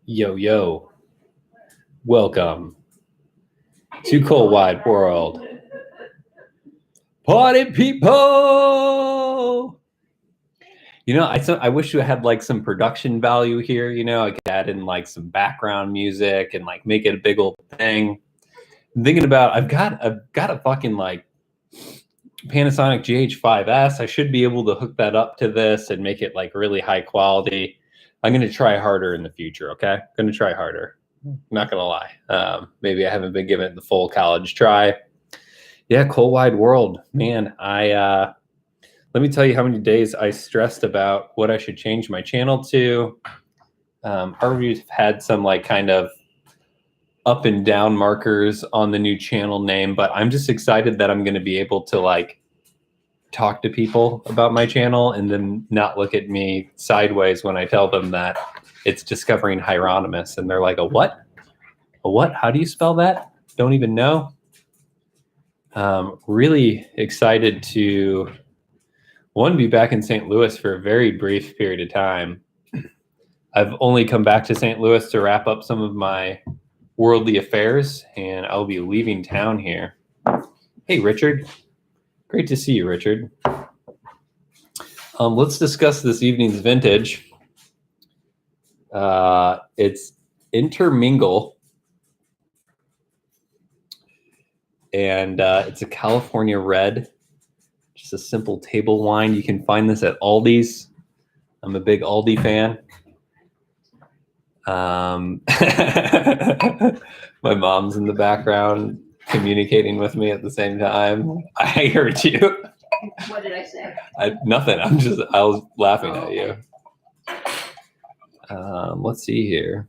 Yo, yo, welcome to Cold Wide World. Party people! I wish you had like some production value here, I could add in like some background music and like make it a big old thing. I'm thinking about, I've got a fucking like Panasonic GH5S. I should be able to hook that up to this and make it like really high quality. I'm going to try harder in the future, okay? I'm going to try harder. I'm not going to lie. Maybe I haven't been given it the full college try. Yeah, Cold Wide World. Man, let me tell you how many days I stressed about what I should change my channel to. We've had some like kind of up and down markers on the new channel name, but I'm just excited that I'm going to be able to like talk to people about my channel and then not look at me sideways when I tell them that it's Discovering Hieronymus. And they're like, a what? A what? How do you spell that? Don't even know. Really excited to, be back in St. Louis for a very brief period of time. I've only come back to St. Louis to wrap up some of my worldly affairs, and I'll be leaving town here. Hey, Richard. Great to see you, Richard. Let's discuss this evening's vintage. It's Intermingle, and it's a California red, just a simple table wine. You can find this at Aldi's. I'm a big Aldi fan. My mom's in the background communicating with me at the same time. I heard you. What did I say? Nothing. I was laughing at you. Let's see here.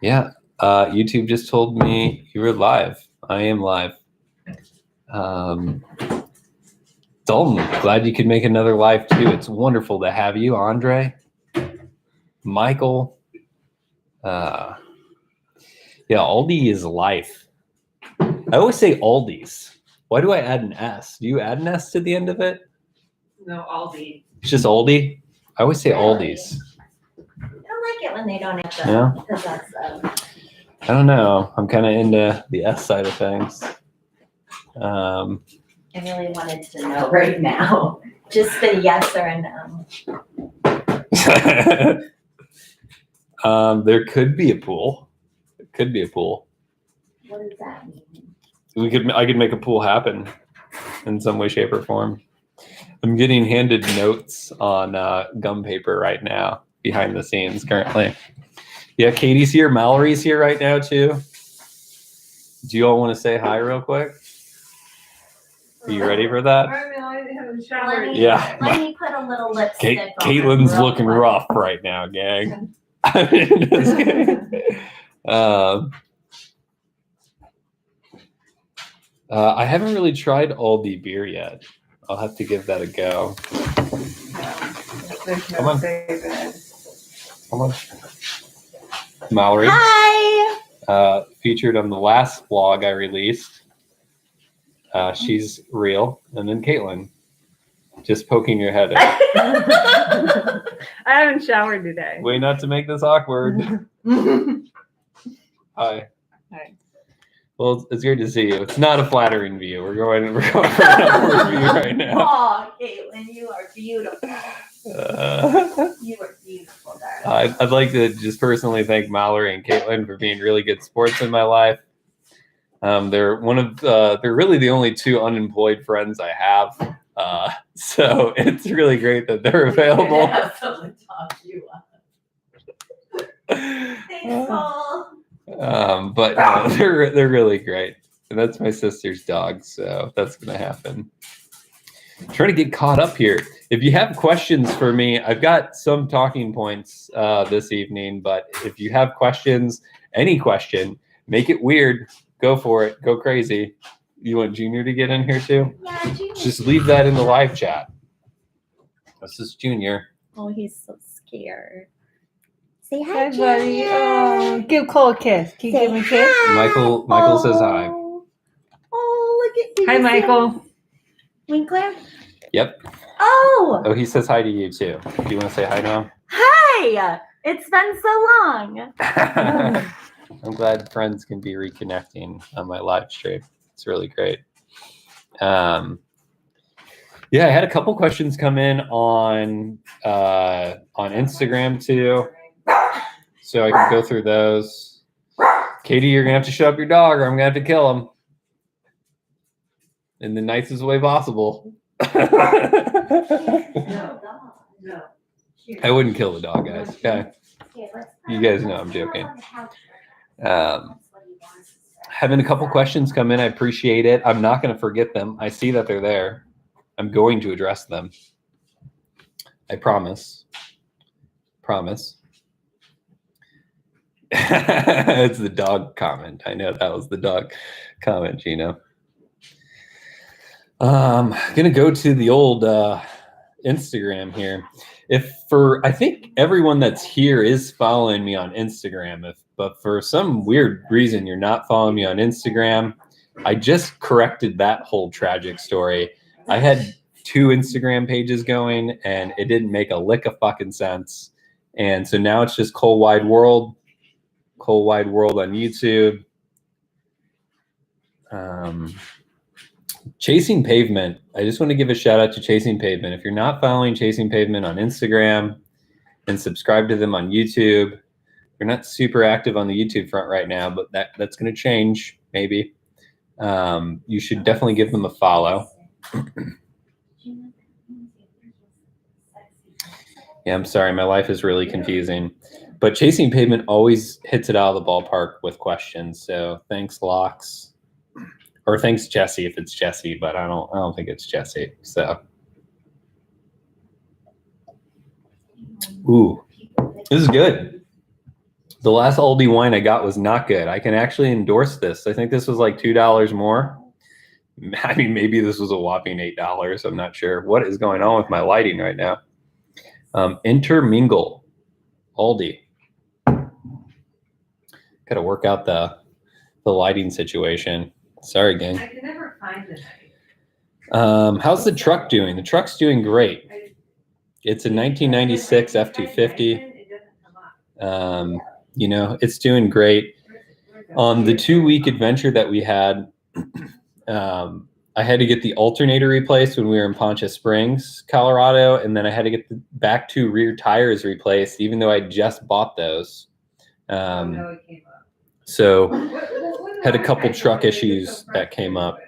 Yeah. YouTube just told me you were live. I am live. Dalton, glad you could make another live too. It's wonderful to have you, Andre, Michael. Yeah, Aldi is life. I always say Aldi's. Why do I add an S? Do you add an S to the end of it? No, Aldi. It's just Aldi? I always say Really? Aldi's. I don't like it when they don't have the. Yeah? Because that's. I don't know. I'm kind of into the S side of things. I really wanted to know right now. Just a yes or a no. There could be a pool. It could be a pool. What does that mean? I could make a pool happen in some way, shape, or form. I'm getting handed notes on gum paper right now, behind the scenes currently. Yeah, Katie's here. Mallory's here right now too. Do you all want to say hi real quick? Are you ready for that? Yeah. Let me put a little lipstick on. Caitlin's looking rough right now, gang. Just kidding. I haven't really tried Aldi beer yet. I'll have to give that a go. Come on. Come on. Mallory. Hi. Featured on the last vlog I released. She's real. And then Caitlin. Just poking your head in. I haven't showered today. Way not to make this awkward. Hi. Hi. Well, it's great to see you. It's not a flattering view. We're going for an upward view right now. Oh, Caitlin, you are beautiful. You are beautiful, darling. I'd like to just personally thank Mallory and Caitlin for being really good sports in my life. They're they're really the only two unemployed friends I have. So it's really great that they're available. Have someone talk you up. Thanks, Paul. But no, they're really great. And that's my sister's dog, so that's gonna happen. I'm trying to get caught up here. If you have questions for me, I've got some talking points this evening, but if you have questions, any question, make it weird. Go for it. Go crazy. You want Junior to get in here too? Yeah, Junior. Just leave that in the live chat. This is Junior. Oh, he's so scared. Say hi, Hi, buddy. Junior. Oh, give Cole a kiss. Can you give me a kiss? Michael says hi. Oh, look at you. Hi, Michael. Winkler? Yep. Oh, Oh, he says hi to you too. Do you want to say hi to him? hi. It's been so long. I'm glad friends can be reconnecting on my live stream. It's really great. Yeah, I had a couple questions come in on Instagram too, so I can go through those. Katie, you're gonna have to shut up your dog, or I'm gonna have to kill him in the nicest way possible. I wouldn't kill the dog, guys. Okay, you guys know I'm joking. Having a couple questions come in, I appreciate it. I'm not going to forget them. I see that they're there. I'm going to address them. I promise. Promise. It's the dog comment. I know that was the dog comment, Gino. I'm gonna go to the old Instagram here. I think everyone that's here is following me on Instagram. But for some weird reason you're not following me on Instagram, I just corrected that whole tragic story. I had 2 Instagram pages going and it didn't make a lick of fucking sense. And so now it's just Cole Wide World on YouTube. Chasing Pavement. I just want to give a shout out to Chasing Pavement. If you're not following Chasing Pavement on Instagram and subscribe to them on YouTube, they're not super active on the YouTube front right now, but that's going to change maybe. You should definitely give them a follow. Yeah, I'm sorry. My life is really confusing. But Chasing Pavement always hits it out of the ballpark with questions. So thanks, Locks. Or thanks, Jesse, if it's Jesse, but I don't think it's Jesse. So, ooh, this is good. The last Aldi wine I got was not good. I can actually endorse this. I think this was like $2 more. I mean, maybe this was a whopping $8. I'm not sure what is going on with my lighting right now. Intermingle, Aldi. Got to work out the lighting situation. Sorry, gang. I can never find it. How's the truck doing? The truck's doing great. It's a 1996 F-250. It's doing great. On the 2-week adventure that we had, I had to get the alternator replaced when we were in Poncha Springs, Colorado, and then I had to get the back 2 rear tires replaced, even though I just bought those. So had a couple truck issues that came up.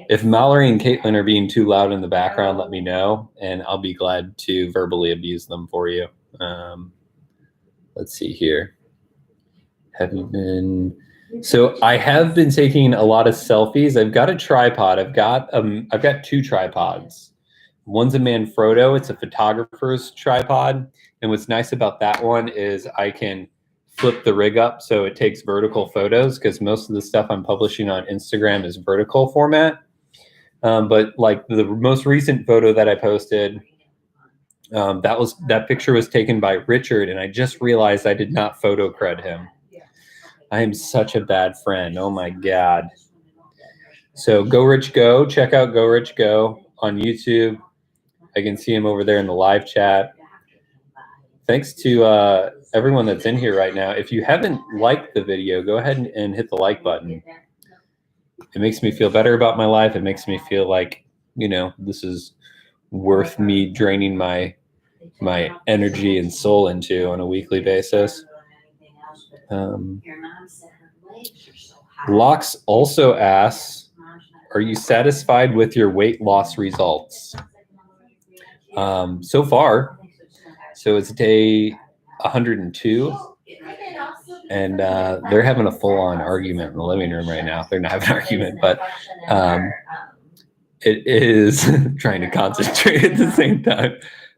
If Mallory and Caitlin are being too loud in the background, let me know, and I'll be glad to verbally abuse them for you. Let's see here. So I have been taking a lot of selfies. I've got a tripod. I've got 2 tripods. One's a Manfrotto. It's a photographer's tripod. And what's nice about that one is I can flip the rig up so it takes vertical photos, because most of the stuff I'm publishing on Instagram is vertical format. But like the most recent photo that I posted, that picture was taken by Richard, and I just realized I did not photo cred him. I am such a bad friend. Oh my God. So Go Rich Go, check out Go Rich Go on YouTube. I can see him over there in the live chat. Thanks to everyone that's in here right now. If you haven't liked the video, go ahead and hit the like button. It makes me feel better about my life. It makes me feel like, this is worth me draining my energy and soul into on a weekly basis. Locks also asks, are you satisfied with your weight loss results? So far, so it's day 102, and they're having a full-on argument in the living room right now. They're not having an argument, but it is trying to concentrate at the same time.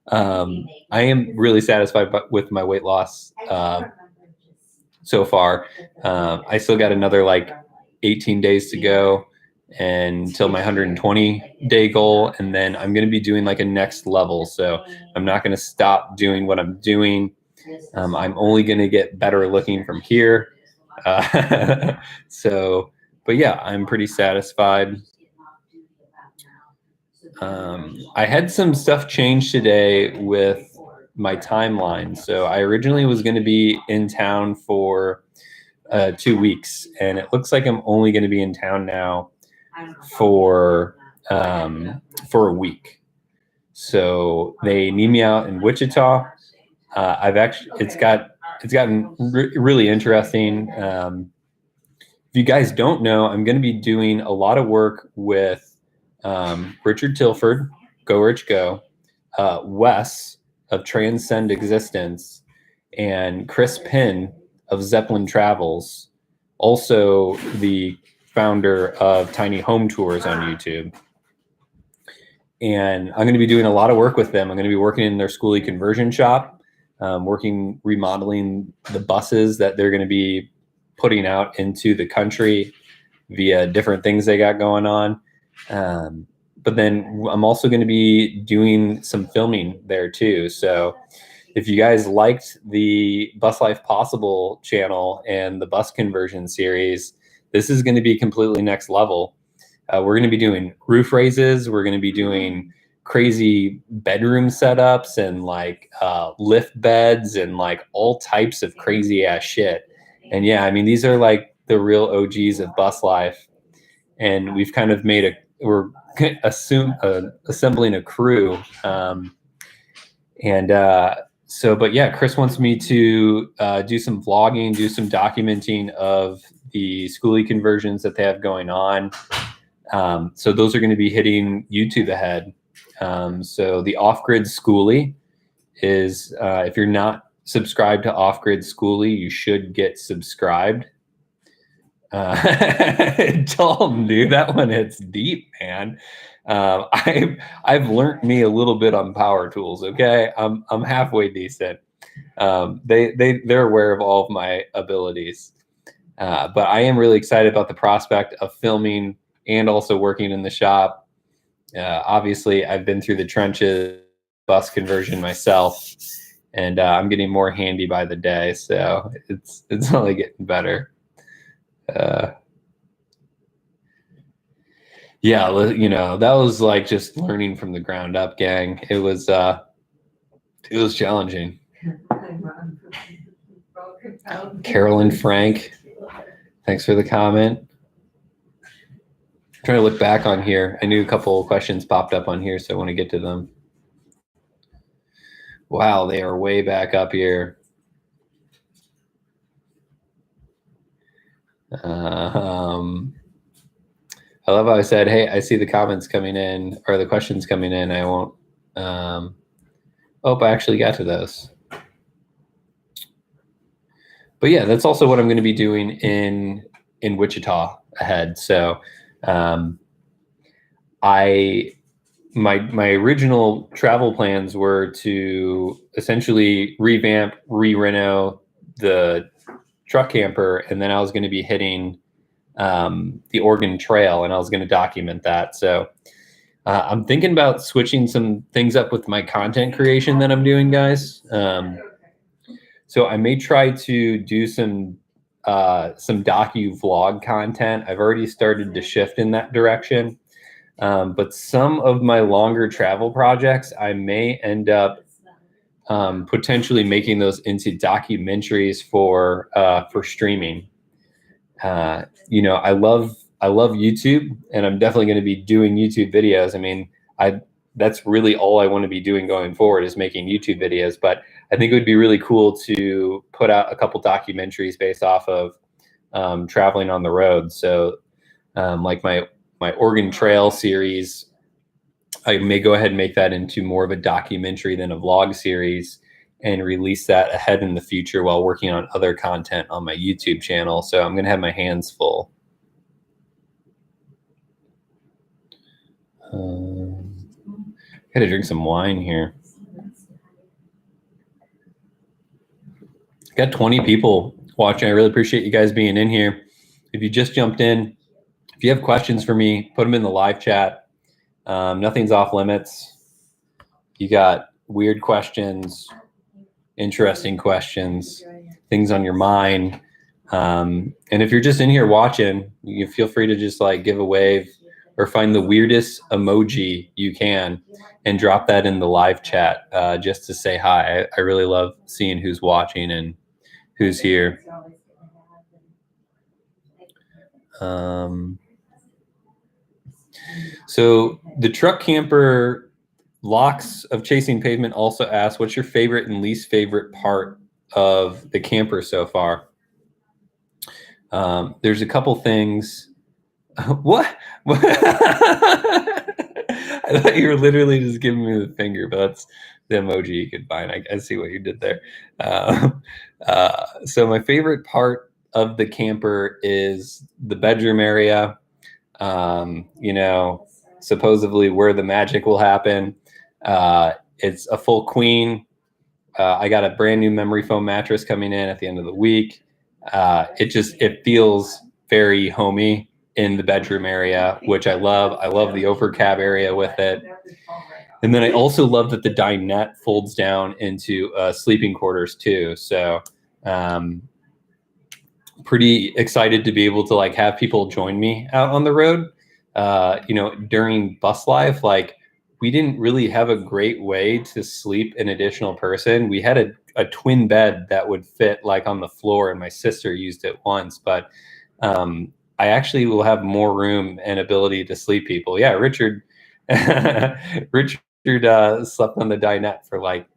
I am really satisfied with my weight loss so far. I still got another 18 days to go until my 120-day goal, and then I'm going to be doing a next level. So I'm not going to stop doing what I'm doing. I'm only going to get better looking from here. But yeah, I'm pretty satisfied. I had some stuff change today with my timeline. So I originally was going to be in town for 2 weeks, and it looks like I'm only going to be in town now for a week. So they need me out in Wichita. It's gotten really interesting. If you guys don't know, I'm going to be doing a lot of work with Richard Tilford, Go Rich Go, Wes of Transcend Existence, and Chris Pinn of Zeppelin Travels, also the founder of Tiny Home Tours on YouTube. And I'm going to be doing a lot of work with them. I'm going to be working in their schoolie conversion shop, remodeling the buses that they're going to be putting out into the country via different things they got going on. But then I'm also going to be doing some filming there too. So if you guys liked the Bus Life Possible channel and the bus conversion series, this is going to be completely next level. We're going to be doing roof raises. We're going to be doing crazy bedroom setups and like lift beds and like all types of crazy ass shit. And yeah, I mean, these are like the real OGs of bus life. And we've kind of we're assembling a crew. But yeah, Chris wants me to do some vlogging, do some documenting of the schoolie conversions that they have going on. So those are going to be hitting YouTube ahead. So the Off-Grid Schoolie is, if you're not subscribed to Off-Grid Schoolie, you should get subscribed. Dalton, dude, that one hits deep, man. I've learned me a little bit on power tools. Okay, I'm halfway decent. They're aware of all of my abilities, but I am really excited about the prospect of filming and also working in the shop. Obviously, I've been through the trenches, bus conversion myself, and I'm getting more handy by the day. So it's only getting better. Yeah, that was like just learning from the ground up, gang. It was challenging. Carolyn Frank, thanks for the comment. Trying to look back on here. I knew a couple of questions popped up on here, so I want to get to them. Wow, they are way back up here. I love how I said, hey, I see the comments coming in, or the questions coming in. I won't. I actually got to those. But yeah, that's also what I'm going to be doing in Wichita ahead. So my original travel plans were to essentially revamp, re-reno the truck camper, and then I was going to be hitting the Oregon Trail, and I was going to document that. So I'm thinking about switching some things up with my content creation that I'm doing, guys. So I may try to do some docu vlog content. I've already started to shift in that direction. But some of my longer travel projects, I may end up potentially making those into documentaries for streaming. I love YouTube, and I'm definitely going to be doing YouTube videos. I mean, that's really all I want to be doing going forward is making YouTube videos. But I think it would be really cool to put out a couple documentaries based off of traveling on the road. So like my Oregon Trail series, I may go ahead and make that into more of a documentary than a vlog series and release that ahead in the future while working on other content on my YouTube channel. So I'm going to have my hands full. Got to drink some wine here. Got 20 people watching. I really appreciate you guys being in here. If you just jumped in, if you have questions for me, put them in the live chat. Nothing's off limits. You got weird questions, interesting questions, things on your mind. And if you're just in here watching, you feel free to just like give a wave or find the weirdest emoji you can and drop that in the live chat just to say hi. I really love seeing who's watching and who's here. So the truck camper Locks of Chasing Pavement also asks, what's your favorite and least favorite part of the camper so far? There's a couple things. What? I thought you were literally just giving me the finger, but that's the emoji you could find. I see what you did there. So my favorite part of the camper is the bedroom area. Supposedly where the magic will happen. It's a full queen. I got a brand new memory foam mattress coming in at the end of the week. It feels very homey in the bedroom area, which I love. I love the overcab area with it. And then I also love that the dinette folds down into sleeping quarters too. So pretty excited to be able to like have people join me out on the road. During bus life, like we didn't really have a great way to sleep an additional person. We had a twin bed that would fit like on the floor, and my sister used it once, but I actually will have more room and ability to sleep people. Yeah, Richard slept on the dinette for like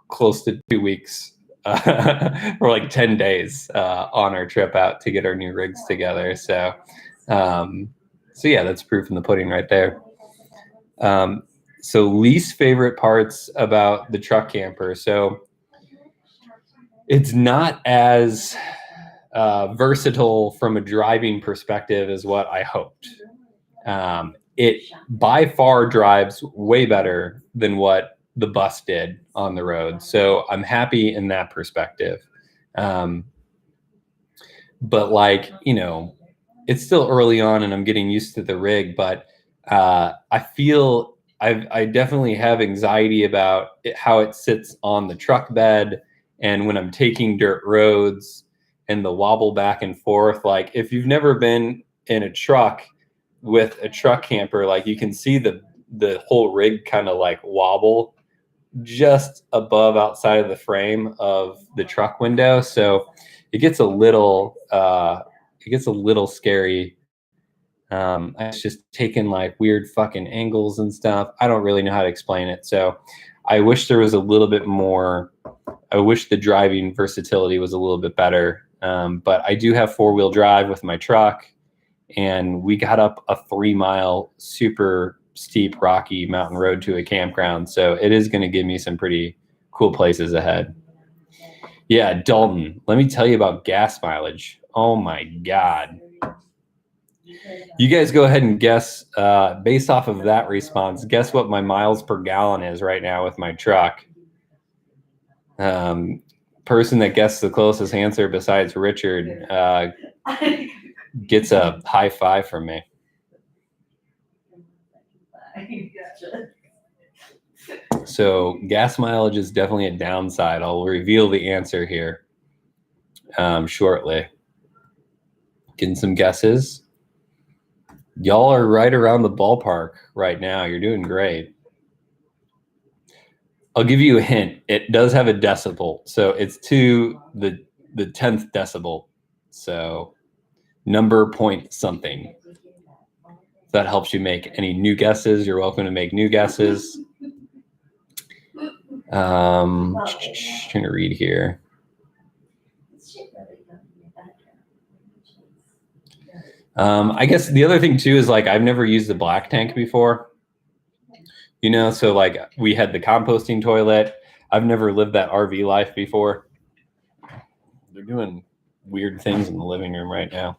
close to 2 weeks or like 10 days on our trip out to get our new rigs together. So yeah, that's proof in the pudding right there. So least favorite parts about the truck camper. So it's not as versatile from a driving perspective as what I hoped. It by far drives way better than what the bus did on the road. So I'm happy in that perspective. But like, it's still early on and I'm getting used to the rig, but I feel I definitely have anxiety about how it sits on the truck bed and when I'm taking dirt roads and the wobble back and forth. Like if you've never been in a truck with a truck camper, like you can see the whole rig kind of like wobble just above outside of the frame of the truck window. So it gets a little scary. It's just taking like weird fucking angles and stuff. I don't really know how to explain it. So I wish there was a little bit more. I wish the driving versatility was a little bit better. But I do have 4-wheel drive with my truck, and we got up a 3-mile super steep rocky mountain road to a campground. So it is going to give me some pretty cool places ahead. Yeah, Dalton, let me tell you about gas mileage. Oh my God. You guys go ahead and guess, based off of that response, guess what my miles per gallon is right now with my truck. Person that guessed the closest answer besides Richard gets a high five from me. So gas mileage is definitely a downside. I'll reveal the answer here shortly. Getting some guesses. Y'all are right around the ballpark right now. You're doing great. I'll give you a hint. It does have a decibel. So it's to the 10th decibel. So number point something. If that helps you make any new guesses, you're welcome to make new guesses. Trying to read here. I guess the other thing too is like I've never used the black tank before. So like we had the composting toilet. I've never lived that RV life before. They're doing weird things in the living room right now.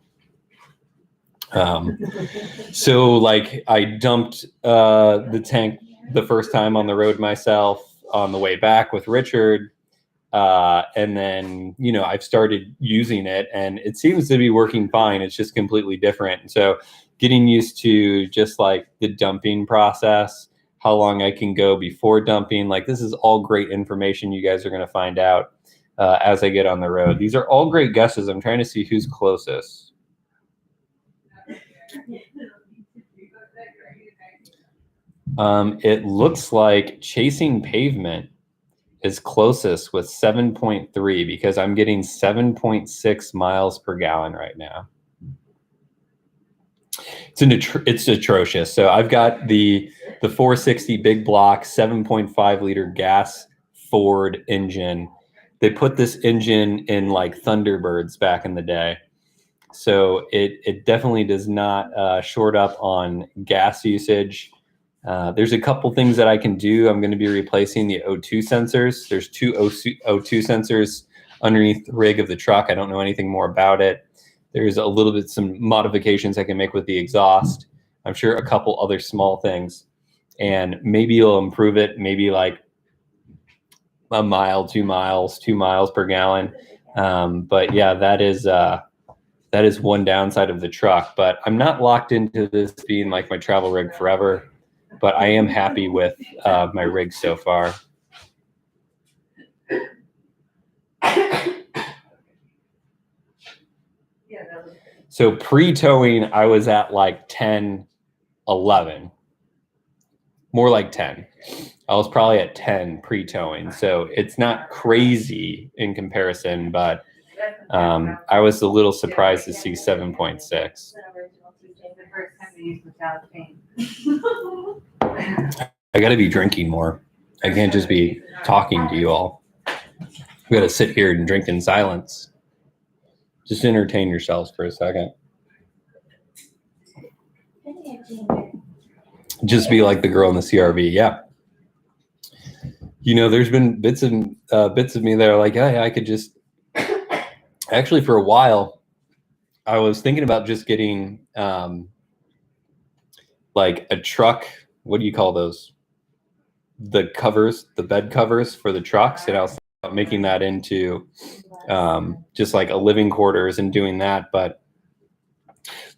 So like I dumped the tank the first time on the road myself on the way back with Richard. And then, I've started using it and it seems to be working fine. It's just completely different. And so getting used to just like the dumping process, how long I can go before dumping, like this is all great information you guys are going to find out as I get on the road. These are all great guesses. I'm trying to see who's closest. It looks like Chasing Pavement is closest with 7.3 because I'm getting 7.6 miles per gallon right now. It's atrocious. So I've got the 460 big block 7.5 liter gas Ford engine. They put this engine in like Thunderbirds back in the day. So it definitely does not short up on gas usage. There's a couple things that I can do. I'm going to be replacing the O2 sensors. There's two O2 sensors underneath the rig of the truck. I don't know anything more about it. There's a little bit some modifications I can make with the exhaust. I'm sure a couple other small things, and maybe you'll improve it. Maybe like a mile, 2 miles, 2 miles per gallon. But yeah, that is one downside of the truck. But I'm not locked into this being like my travel rig forever. But I am happy with my rig so far. So pre-towing, I was at like 10, 11. More like 10. I was probably at 10 pre-towing. So it's not crazy in comparison, but I was a little surprised to see 7.6. I got to be drinking more. I can't just be talking to you all. We got to sit here and drink in silence. Just entertain yourselves for a second. Just be like the girl in the CRV. Yeah. You know, there's been bits of me that are like, hey, I could just. Actually, for a while, I was thinking about just getting like a truck. What do you call those? The covers, the bed covers for the trucks, and I was making that into just like a living quarters and doing that. But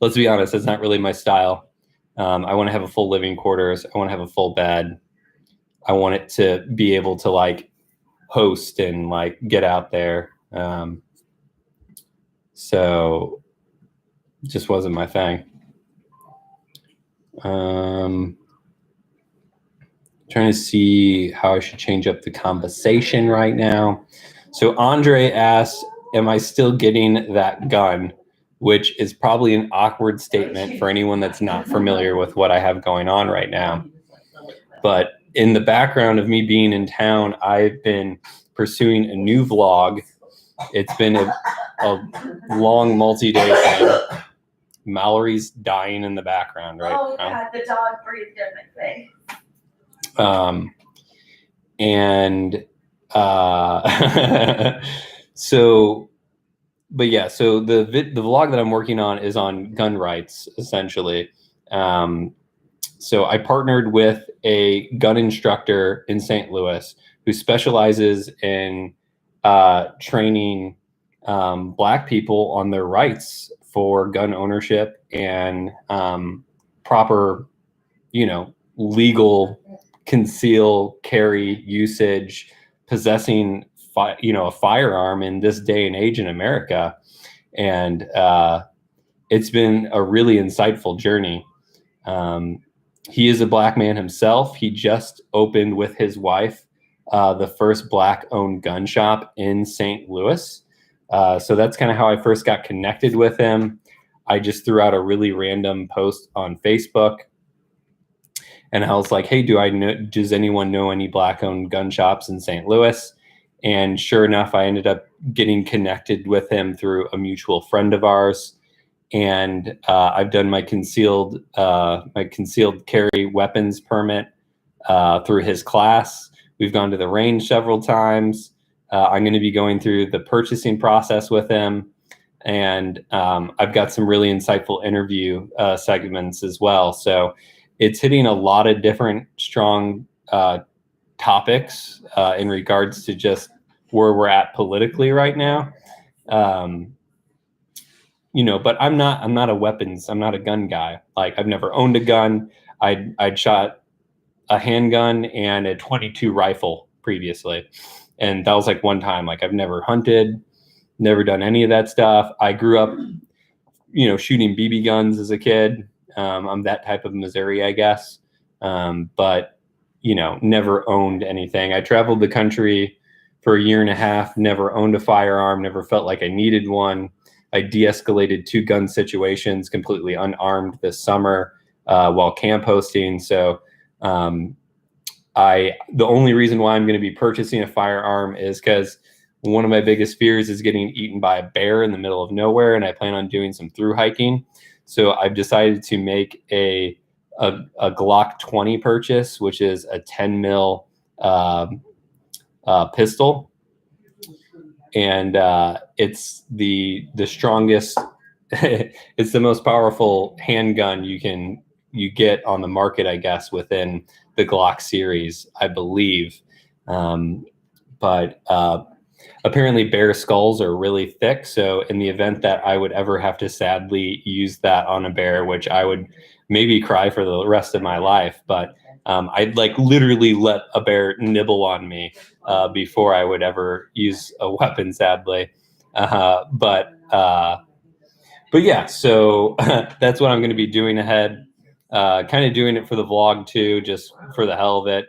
let's be honest, that's not really my style. I want to have a full living quarters. I want to have a full bed. I want it to be able to like host and like get out there. So it just wasn't my thing. Trying to see how I should change up the conversation right now. So Andre asked, am I still getting that gun? Which is probably an awkward statement for anyone that's not familiar with what I have going on right now. But in the background of me being in town, I've been pursuing a new vlog. It's been a long multi-day thing. Mallory's dying in the background right now. God, the dog breathed in my face. So, but yeah, so the vlog that I'm working on is on gun rights, essentially. So I partnered with a gun instructor in St. Louis who specializes in training Black people on their rights for gun ownership and proper, legal conceal, carry, usage, possessing, a firearm in this day and age in America. And it's been a really insightful journey. He is a Black man himself. He just opened with his wife the first Black-owned gun shop in St. Louis. So that's kind of how I first got connected with him. I just threw out a really random post on Facebook. And I was like, hey, does anyone know any Black-owned gun shops in St. Louis? And sure enough, I ended up getting connected with him through a mutual friend of ours. And I've done my concealed carry weapons permit through his class. We've gone to the range several times. I'm going to be going through the purchasing process with him. And I've got some really insightful interview segments as well. So it's hitting a lot of different strong topics in regards to just where we're at politically right now. But I'm not I'm not a gun guy. Like, I've never owned a gun. I'd shot a handgun and a .22 rifle previously. And that was like one time. Like, I've never hunted, never done any of that stuff. I grew up, shooting BB guns as a kid. I'm that type of Missouri, I guess. but never owned anything. I traveled the country for a year and a half, never owned a firearm, never felt like I needed one. I de-escalated 2 gun situations completely unarmed this summer while camp hosting. So the only reason why I'm going to be purchasing a firearm is because one of my biggest fears is getting eaten by a bear in the middle of nowhere, and I plan on doing some through hiking. So I've decided to make a Glock 20 purchase, which is a 10 mil pistol, and it's the strongest. It's the most powerful handgun you get on the market, I guess, within the Glock series, I believe. But apparently bear skulls are really thick. So in the event that I would ever have to sadly use that on a bear, which I would maybe cry for the rest of my life, but I'd like literally let a bear nibble on me before I would ever use a weapon, sadly. But yeah, so that's what I'm going to be doing ahead. Kind of doing it for the vlog too, just for the hell of it.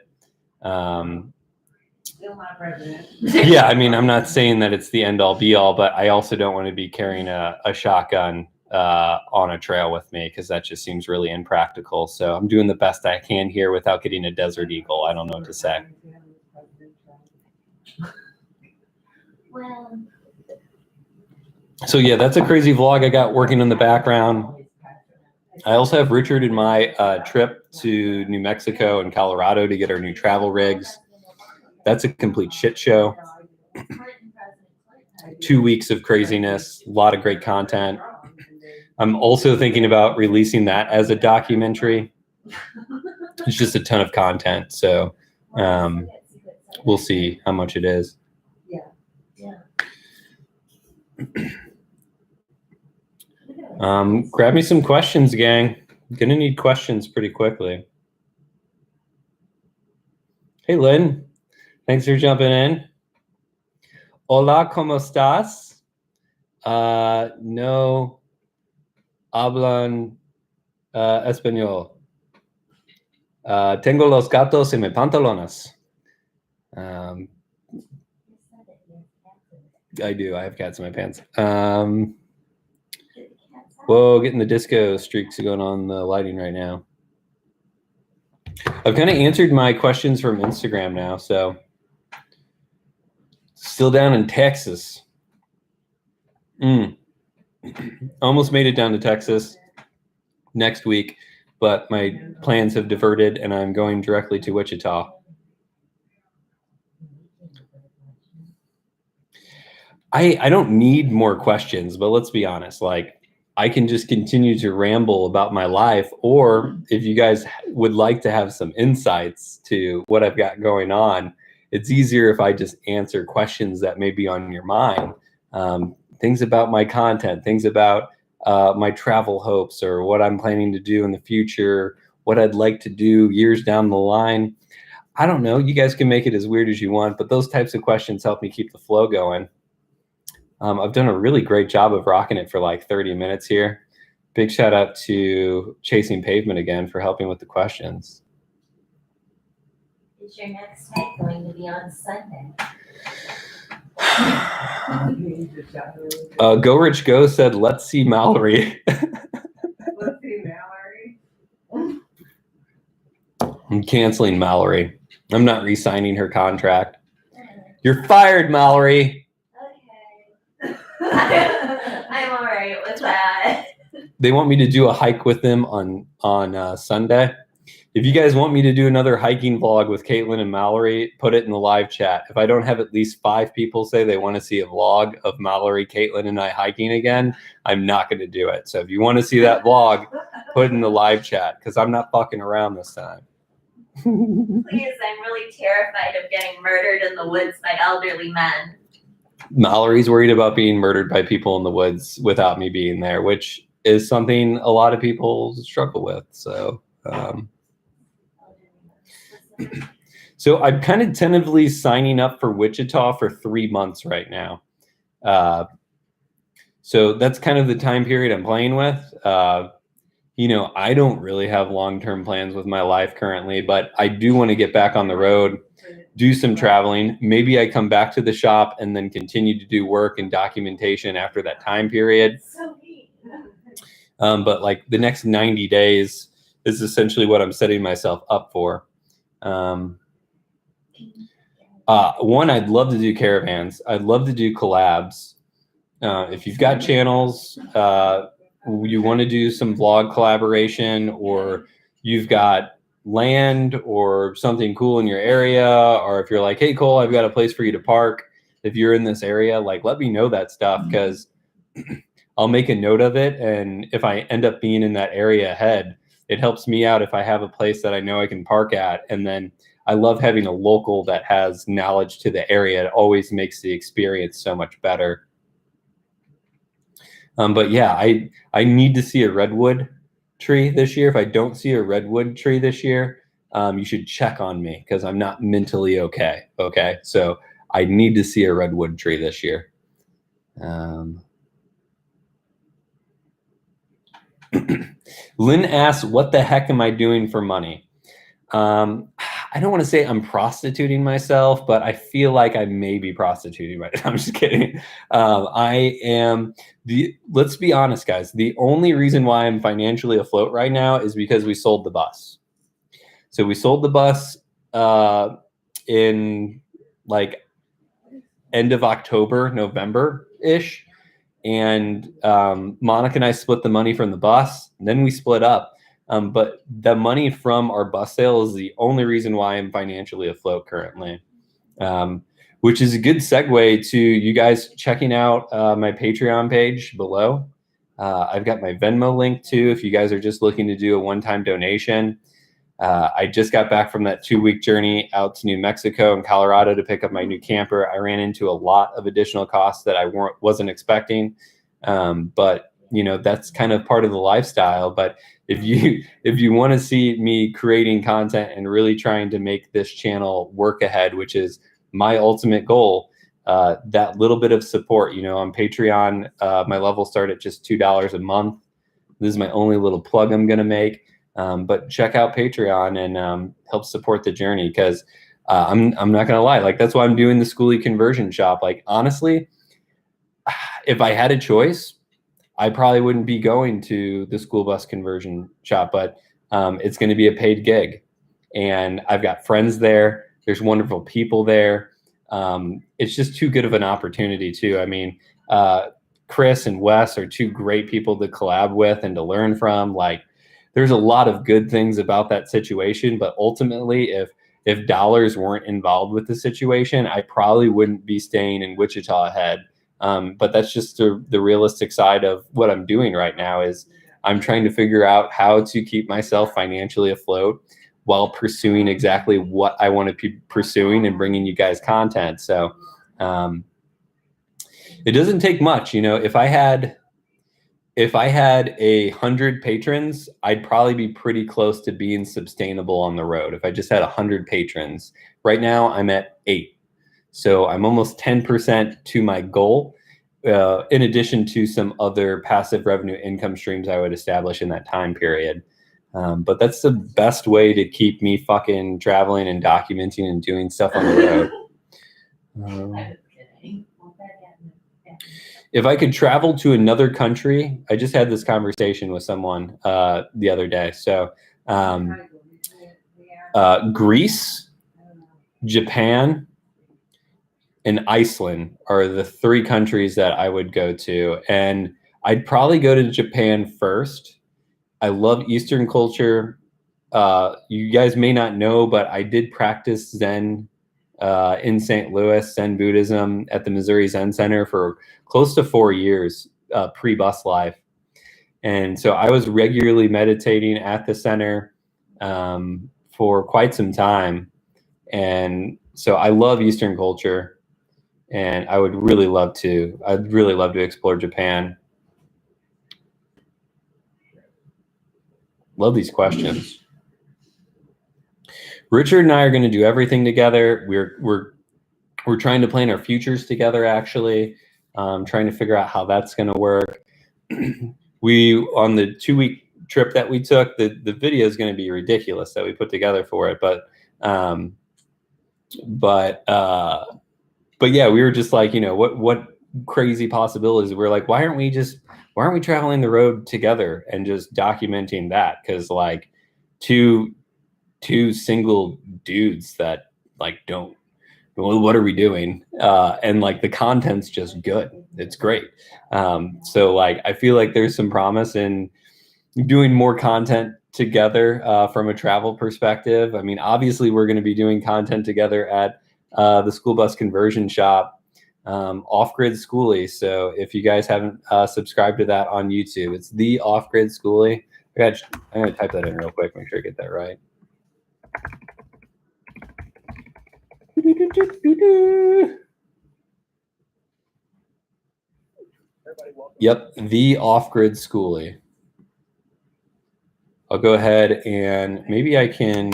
Yeah, I mean, I'm not saying that it's the end all be all, but I also don't want to be carrying a shotgun on a trail with me, because that just seems really impractical. So I'm doing the best I can here without getting a Desert Eagle. I don't know what to say. So yeah, that's a crazy vlog I got working in the background. I also have Richard in my trip to New Mexico and Colorado to get our new travel rigs. That's a complete shit show. 2 weeks of craziness, a lot of great content. I'm also thinking about releasing that as a documentary. It's just a ton of content, so we'll see how much it is. Grab me some questions, gang. I'm gonna need questions pretty quickly. Hey, Lynn. Thanks for jumping in. Hola, ¿cómo estás? No hablan español. Tengo los gatos en mis pantalones. I do. I have cats in my pants. Whoa, getting the disco streaks going on the lighting right now. I've kind of answered my questions from Instagram now, so still down in Texas. Almost made it down to Texas next week, but my plans have diverted and I'm going directly to Wichita. I don't need more questions, but let's be honest, like, I can just continue to ramble about my life, or if you guys would like to have some insights to what I've got going on, it's easier if I just answer questions that may be on your mind. Things about my content, things about my travel hopes, or what I'm planning to do in the future, what I'd like to do years down the line. I don't know. You guys can make it as weird as you want, but those types of questions help me keep the flow going. I've done a really great job of rocking it for like 30 minutes here. Big shout out to Chasing Pavement again for helping with the questions. Is your next hike going to be on Sunday? Go Rich Go said, let's see Mallory. Let's see Mallory. I'm canceling Mallory. I'm not re-signing her contract. You're fired, Mallory. I'm all right with that. They want me to do a hike with them on Sunday. If you guys want me to do another hiking vlog with Caitlin and Mallory, put it in the live chat. If I don't have at least 5 people say they want to see a vlog of Mallory, Caitlin, and I hiking again, I'm not going to do it. So if you want to see that vlog, put it in the live chat, because I'm not fucking around this time. Please, I'm really terrified of getting murdered in the woods by elderly men. Mallory's worried about being murdered by people in the woods without me being there, which is something a lot of people struggle with. So, so I'm kind of tentatively signing up for Wichita for 3 months right now. So that's kind of the time period I'm playing with. I don't really have long-term plans with my life currently, but I do want to get back on the road, do some traveling. Maybe I come back to the shop and then continue to do work and documentation after that time period. But like the next 90 days is essentially what I'm setting myself up for. One, I'd love to do caravans. I'd love to do collabs. If you've got channels, you want to do some vlog collaboration, or you've got land or something cool in your area, or if you're like, hey, Cole, I've got a place for you to park. If you're in this area, like, let me know that stuff, because I'll make a note of it. And if I end up being in that area ahead, it helps me out if I have a place that I know I can park at. And then I love having a local that has knowledge to the area. It always makes the experience so much better. But yeah, I need to see a redwood tree this year. If I don't see a redwood tree this year, you should check on me, because I'm not mentally okay. Okay, so I need to see a redwood tree this year. Lynn asks, what the heck am I doing for money? I don't want to say I'm prostituting myself, but I feel like I may be prostituting myself. I'm just kidding. Let's be honest, guys. The only reason why I'm financially afloat right now is because we sold the bus. So we sold the bus in like end of October, November-ish. And Monica and I split the money from the bus, and then we split up. But the money from our bus sale is the only reason why I'm financially afloat currently, which is a good segue to you guys checking out my Patreon page below. I've got my Venmo link too, if you guys are just looking to do a one-time donation. I just got back from that 2-week journey out to New Mexico and Colorado to pick up my new camper. I ran into a lot of additional costs that I wasn't expecting, but that's kind of part of the lifestyle. But if you want to see me creating content and really trying to make this channel work ahead, which is my ultimate goal, that little bit of support, on Patreon, my levels start at just $2 a month. This is my only little plug I'm going to make. But check out Patreon and help support the journey, because I'm not gonna lie, like that's why I'm doing the schoolie conversion shop. Like honestly, if I had a choice, I probably wouldn't be going to the school bus conversion shop, but it's going to be a paid gig, and I've got friends there. There's wonderful people there. It's just too good of an opportunity too. I mean, Chris and Wes are two great people to collab with and to learn from. Like, there's a lot of good things about that situation, but ultimately, if dollars weren't involved with the situation, I probably wouldn't be staying in Wichita ahead. But that's just the realistic side of what I'm doing right now. Is I'm trying to figure out how to keep myself financially afloat while pursuing exactly what I want to be pursuing and bringing you guys content. So it doesn't take much, If I had 100 patrons, I'd probably be pretty close to being sustainable on the road. If I just had 100 patrons, right now I'm at 8. So I'm almost 10% to my goal, in addition to some other passive revenue income streams I would establish in that time period. But that's the best way to keep me fucking traveling and documenting and doing stuff on the road. If I could travel to another country, I just had this conversation with someone the other day. So Greece, Japan, and Iceland are the 3 countries that I would go to. And I'd probably go to Japan first. I love Eastern culture. You guys may not know, but I did practice Zen in St. Louis, Zen Buddhism at the Missouri Zen Center for close to 4 years, pre-bus life. And so I was regularly meditating at the center for quite some time. And so I love Eastern culture, and I'd really love to explore Japan. Love these questions. Richard and I are going to do everything together. We're trying to plan our futures together, actually, trying to figure out how that's going to work. We, on the 2-week trip that we took. The video is going to be ridiculous that we put together for it, but yeah, we were just like, what crazy possibilities. We're like, why aren't we traveling the road together and just documenting that? Because like two single dudes that like don't, well, what are we doing? And like the content's just good. It's great. So like I feel like there's some promise in doing more content together from a travel perspective. I mean, obviously we're going to be doing content together at the school bus conversion shop, Off-Grid Schoolie. So if you guys haven't subscribed to that on YouTube, it's the Off-Grid Schoolie. I'm going to type that in real quick, make sure I get that right. Yep, the Off-Grid Schoolie. I'll go ahead and maybe I'm going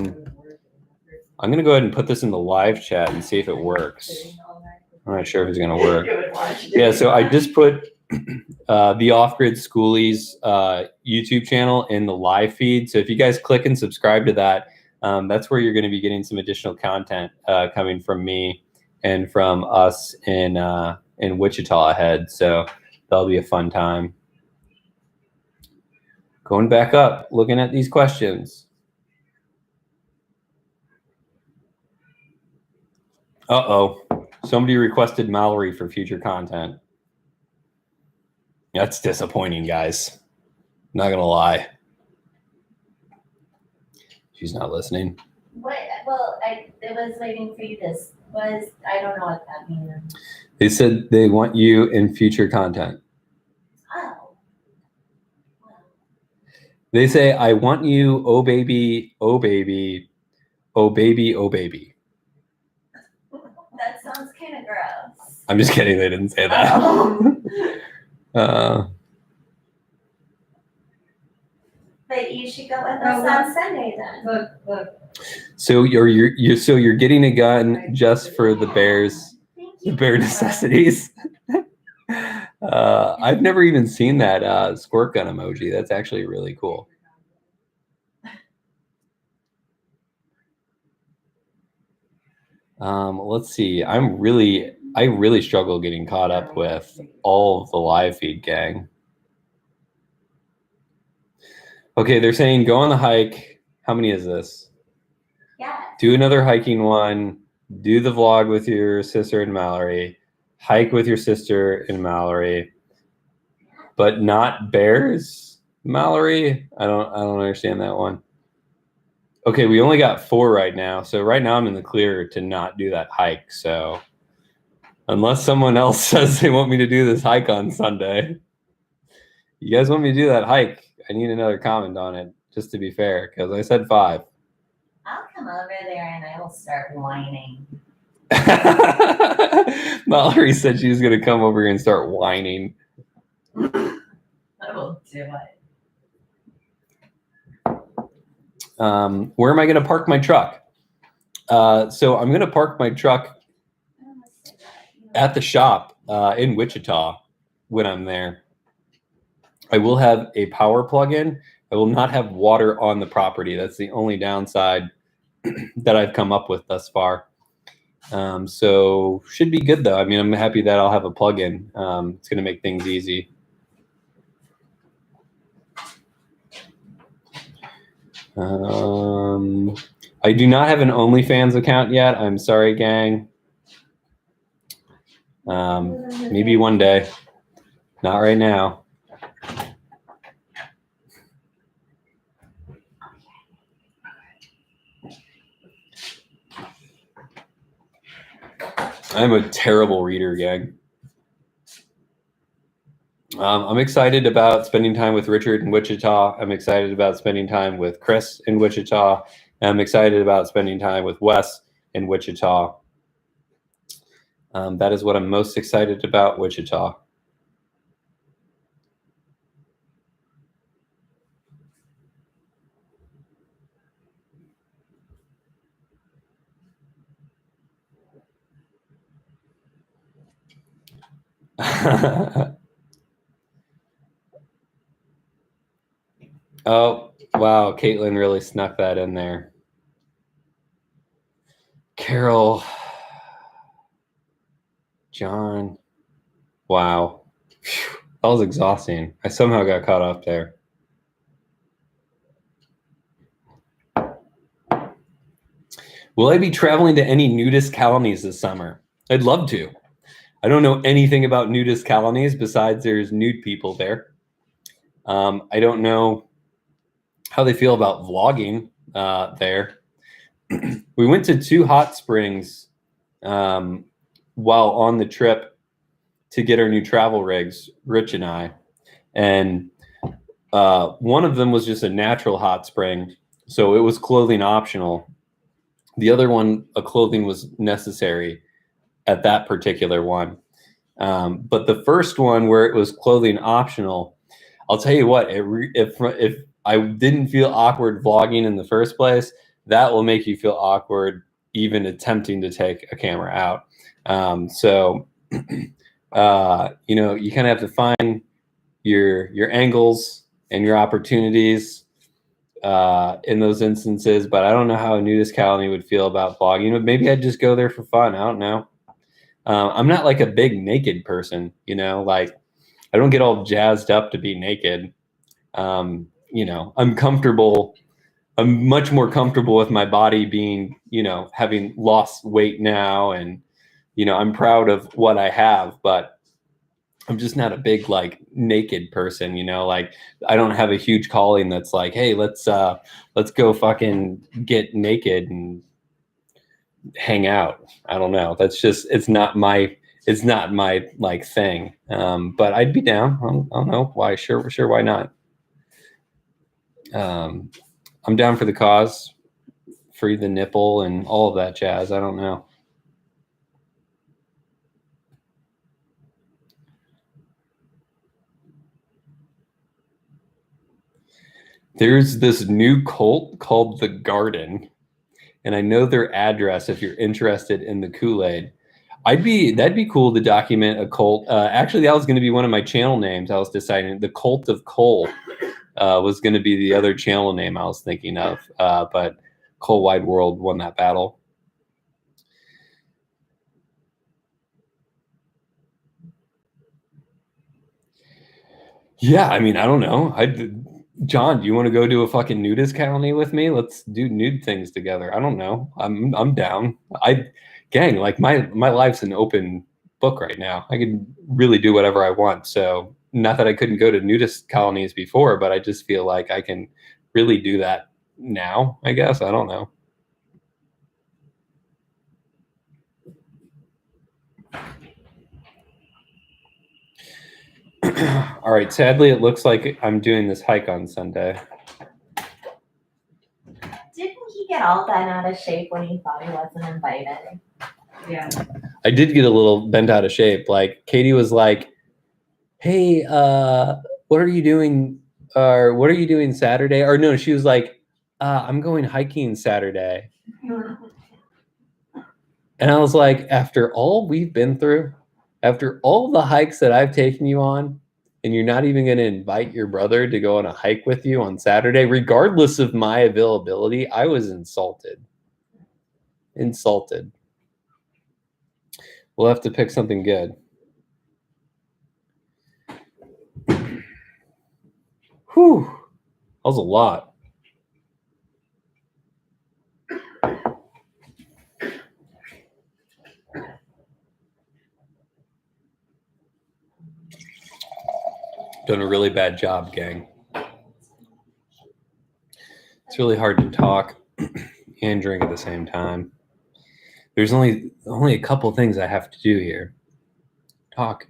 to go ahead and put this in the live chat and see if it works. I'm not sure if it's going to work. Yeah, so I just put the Off-Grid Schoolie's YouTube channel in the live feed. So if you guys click and subscribe to that, that's where you're going to be getting some additional content coming from me and from us in Wichita ahead. So that'll be a fun time. Going back up, looking at these questions. Uh-oh, somebody requested Mallory for future content. That's disappointing, guys. Not gonna lie. She's not listening. What? Well, I was waiting for you to. I don't know what that means. They said they want you in future content. Oh. They say, I want you, oh baby, oh baby, oh baby, oh baby. That sounds kind of gross. I'm just kidding. They didn't say that. But you should go with us on Sunday then. Look. So you're getting a gun just for the bears, the bear necessities. I've never even seen that squirt gun emoji. That's actually really cool. Let's see. I really struggle getting caught up with all of the live feed, gang. Okay, they're saying go on the hike. How many is this? Yeah. Do another hiking one. Do the vlog with your sister and Mallory. Hike with your sister and Mallory. But not bears, Mallory? I don't understand that one. Okay, we only got 4 right now. So right now I'm in the clear to not do that hike. So unless someone else says they want me to do this hike on Sunday, you guys want me to do that hike, I need another comment on it, just to be fair, because I said 5. I'll come over there and I will start whining. Mallory said she was going to come over here and start whining. I will do it. Where am I going to park my truck? So I'm going to park my truck at the shop in Wichita when I'm there. I will have a power plug-in. I will not have water on the property. That's the only downside that I've come up with thus far. So should be good though. I mean, I'm happy that I'll have a plug-in. It's going to make things easy. I do not have an OnlyFans account yet. I'm sorry, gang. Maybe one day. Not right now. I'm a terrible reader, gang. I'm excited about spending time with Richard in Wichita. I'm excited about spending time with Chris in Wichita. I'm excited about spending time with Wes in Wichita. That is what I'm most excited about, Wichita. Oh, wow. Caitlin really snuck that in there. Carol. John. Wow. Phew, that was exhausting. I somehow got caught up there. Will I be traveling to any nudist colonies this summer? I'd love to. I don't know anything about nudist colonies besides there's nude people there. I don't know how they feel about vlogging there. We went to 2 hot springs while on the trip to get our new travel rigs, Rich and I. And one of them was just a natural hot spring, so it was clothing optional. The other one, a clothing was necessary at that particular one. But the first one where it was clothing optional, I'll tell you what, if I didn't feel awkward vlogging in the first place, that will make you feel awkward even attempting to take a camera out. So you know, you kind of have to find your angles and your opportunities in those instances. But I don't know how a nudist colony would feel about vlogging. But maybe I'd just go there for fun. I don't know. I'm not like a big naked person, you know, like I don't get all jazzed up to be naked. You know, I'm comfortable. I'm much more comfortable with my body being, you know, having lost weight now. And, you know, I'm proud of what I have, but I'm just not a big like naked person, you know, like I don't have a huge calling that's like, hey, let's go fucking get naked and hang out. I don't know. That's just it's not my like thing. But I'd be down. I don't know why. Sure, why not? I'm down for the cause, free the nipple, and all of that jazz. I don't know. There's this new cult called The Garden, and I know their address if you're interested in the Kool-Aid. That'd be cool to document a cult. Actually, that was going to be one of my channel names. I was deciding the Cult of Cole was going to be the other channel name I was thinking of, but Cole Wide World won that battle. Yeah, I mean, I don't know. John, do you want to go to a fucking nudist colony with me? Let's do nude things together. I don't know. I'm down. Gang, like my life's an open book right now. I can really do whatever I want. So not that I couldn't go to nudist colonies before, but I just feel like I can really do that now, I guess. I don't know. All right. Sadly, it looks like I'm doing this hike on Sunday. Didn't he get all bent out of shape when he thought he wasn't invited? Yeah. I did get a little bent out of shape. Like Katie was like, "Hey, what are you doing? Or what are you doing Saturday?" Or no, she was like, "I'm going hiking Saturday." And I was like, after all we've been through, after all the hikes that I've taken you on, and you're not even going to invite your brother to go on a hike with you on Saturday, regardless of my availability, I was insulted. Insulted. We'll have to pick something good. Whew. That was a lot. Done a really bad job, gang. It's really hard to talk and drink at the same time. There's only a couple things I have to do here. Talk,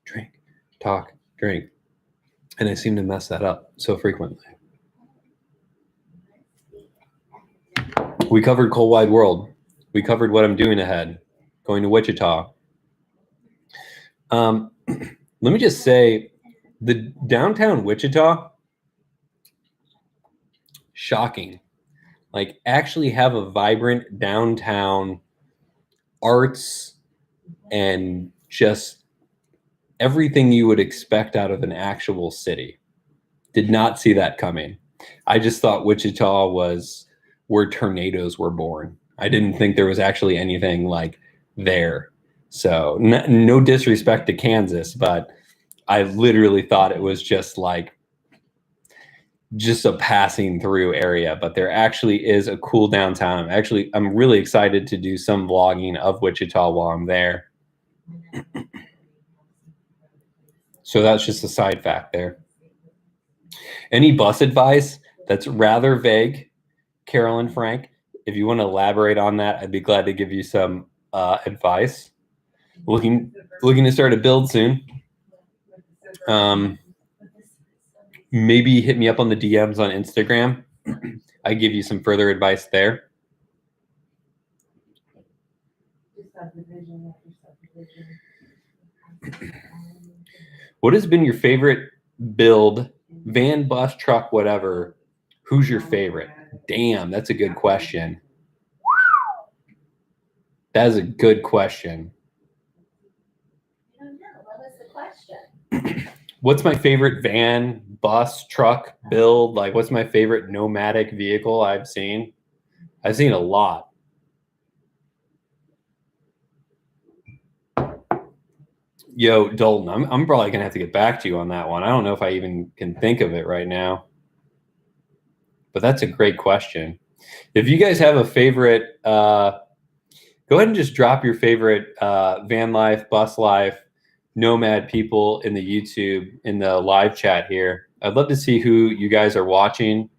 drink, talk, drink. And I seem to mess that up so frequently. We covered Coal Wide World. We covered what I'm doing ahead, going to Wichita. Let me just say, the downtown Wichita, shocking. Like, actually have a vibrant downtown arts and just everything you would expect out of an actual city. Did not see that coming. I just thought Wichita was where tornadoes were born. I didn't think there was actually anything like there. So no disrespect to Kansas, but I literally thought it was just a passing through area, but there actually is a cool downtown. I'm really excited to do some vlogging of Wichita while I'm there. So that's just a side fact there. Any bus advice that's rather vague, Carol and Frank? If you want to elaborate on that, I'd be glad to give you some advice. Looking to start a build soon. Maybe hit me up on the DMs on Instagram. I give you some further advice there. What has been your favorite build, van, bus, truck, whatever? Who's your favorite? Damn, that's a good question. That is a good question. I don't know. What was the question? What's my favorite van, bus, truck, build? Like, what's my favorite nomadic vehicle I've seen? I've seen a lot. Yo, Dalton, I'm probably gonna have to get back to you on that one. I don't know if I even can think of it right now. But that's a great question. If you guys have a favorite, go ahead and just drop your favorite van life, bus life, nomad people in the YouTube, in the live chat here. I'd love to see who you guys are watching.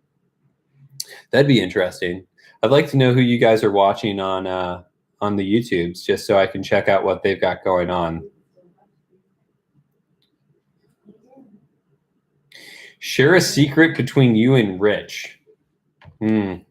That'd be interesting. I'd like to know who you guys are watching on the YouTubes, just so I can check out what they've got going on. Share a secret between you and Rich. Hey,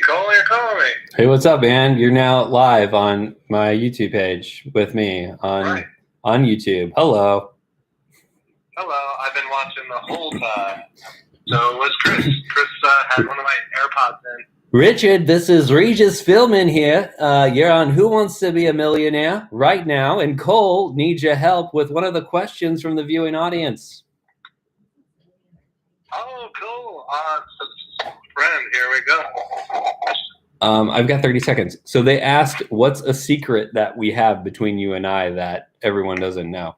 Cole, you're calling me. Hey, what's up, man? You're now live on my YouTube page with me on YouTube. Hello. Hello. I've been watching the whole time. So what's Chris? Chris had one of my AirPods in. Richard, this is Regis Philman here. You're on Who Wants to Be a Millionaire right now, and Cole needs your help with one of the questions from the viewing audience. Oh, cool. Friend, here we go. I've got 30 seconds. So they asked, what's a secret that we have between you and I that everyone doesn't know?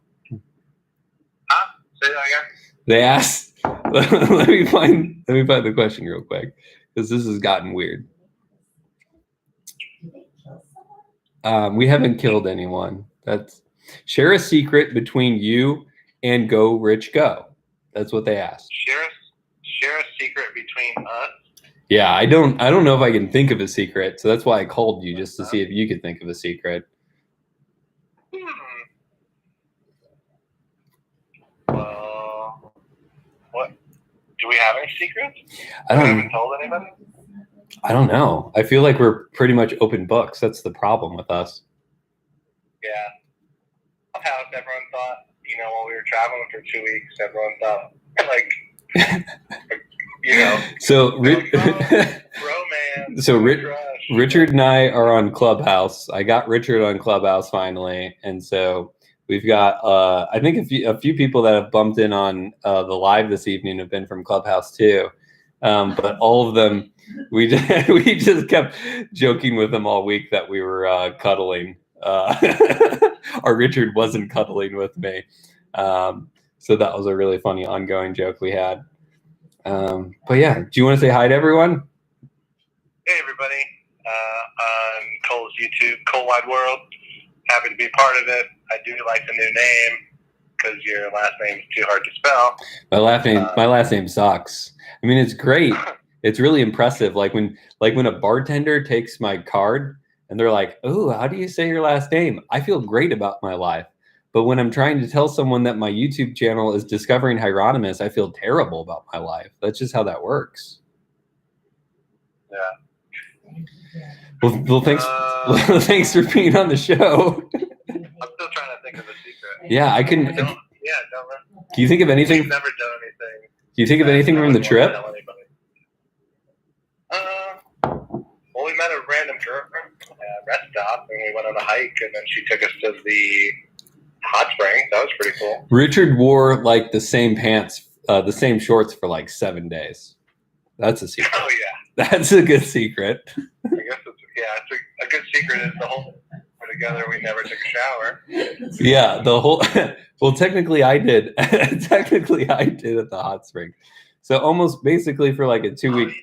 Huh? Say that again? They asked, let me find the question real quick, because this has gotten weird. We haven't killed anyone. Share a secret between you and Go Rich Go. That's what they asked. Share a secret between us. Yeah, I don't know if I can think of a secret, so that's why I called you, just to see if you could think of a secret. Well, what? Do we have any secrets? I haven't told anybody? I don't know. I feel like we're pretty much open books. That's the problem with us. Yeah. How everyone thought, while we were traveling for 2 weeks, everyone thought, So, romance. Richard and I are on Clubhouse. I got Richard on Clubhouse finally, and so we've got I think a few people that have bumped in on the live this evening have been from Clubhouse too. But all of them, we just kept joking with them all week that we were cuddling. Or Richard wasn't cuddling with me. So that was a really funny ongoing joke we had. But yeah, do you want to say hi to everyone? Hey everybody, on Cole's YouTube, Cole Wide World. Happy to be part of it. I do like the new name because your last name is too hard to spell. My last name sucks. I mean, it's great. It's really impressive. Like when a bartender takes my card and they're like, "Oh, how do you say your last name?" I feel great about my life. But when I'm trying to tell someone that my YouTube channel is Discovering Hieronymus, I feel terrible about my life. That's just how that works. Yeah. Well, thanks for being on the show. I'm still trying to think of a secret. Yeah, I couldn't. Don't. Can you think of anything? We've never done anything Do you think of anything I from the wouldn't wanna trip? tell anybody. Well, we met a random girl at a rest stop, and we went on a hike, and then she took us to the hot springs. That was pretty cool. Richard wore like the same pants, the same shorts for like 7 days. That's a secret. Oh yeah, That's a good secret. I guess it's a good secret is the whole we're together. We never took a shower. Yeah, the whole. Well, technically, I did. Technically, I did at the hot spring. So almost basically for like a 2 week.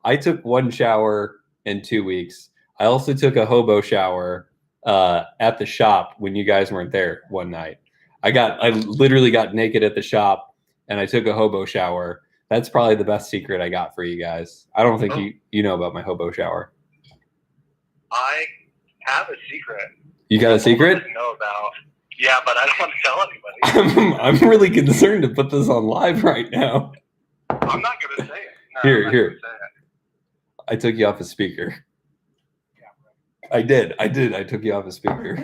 I took one shower in 2 weeks. I also took a hobo shower at the shop when you guys weren't there one night. I literally got naked at the shop and I took a hobo shower. That's probably the best secret I got for you guys. I don't think you know about my hobo shower. I have a secret. You got a secret? I know about. Yeah, but I don't want to tell anybody. I'm really concerned to put this on live right now. I'm not gonna say it. No, Here, I'm not here. gonna say it. I took you off a speaker. I did. I took you off a speaker.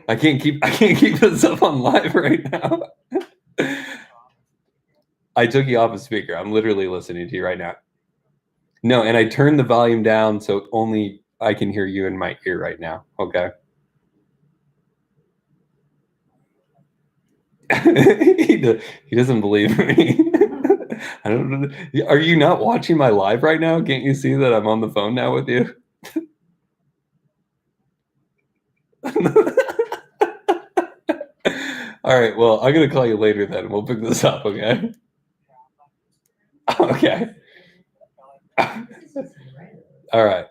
I can't keep this up on live right now. I took you off a speaker. I'm literally listening to you right now. No, and I turned the volume down so only I can hear you in my ear right now. Okay. He doesn't believe me. I don't know. Are you not watching my live right now? Can't you see that I'm on the phone now with you? All right. Well, I'm gonna call you later then. We'll pick this up. Okay. Okay. All right.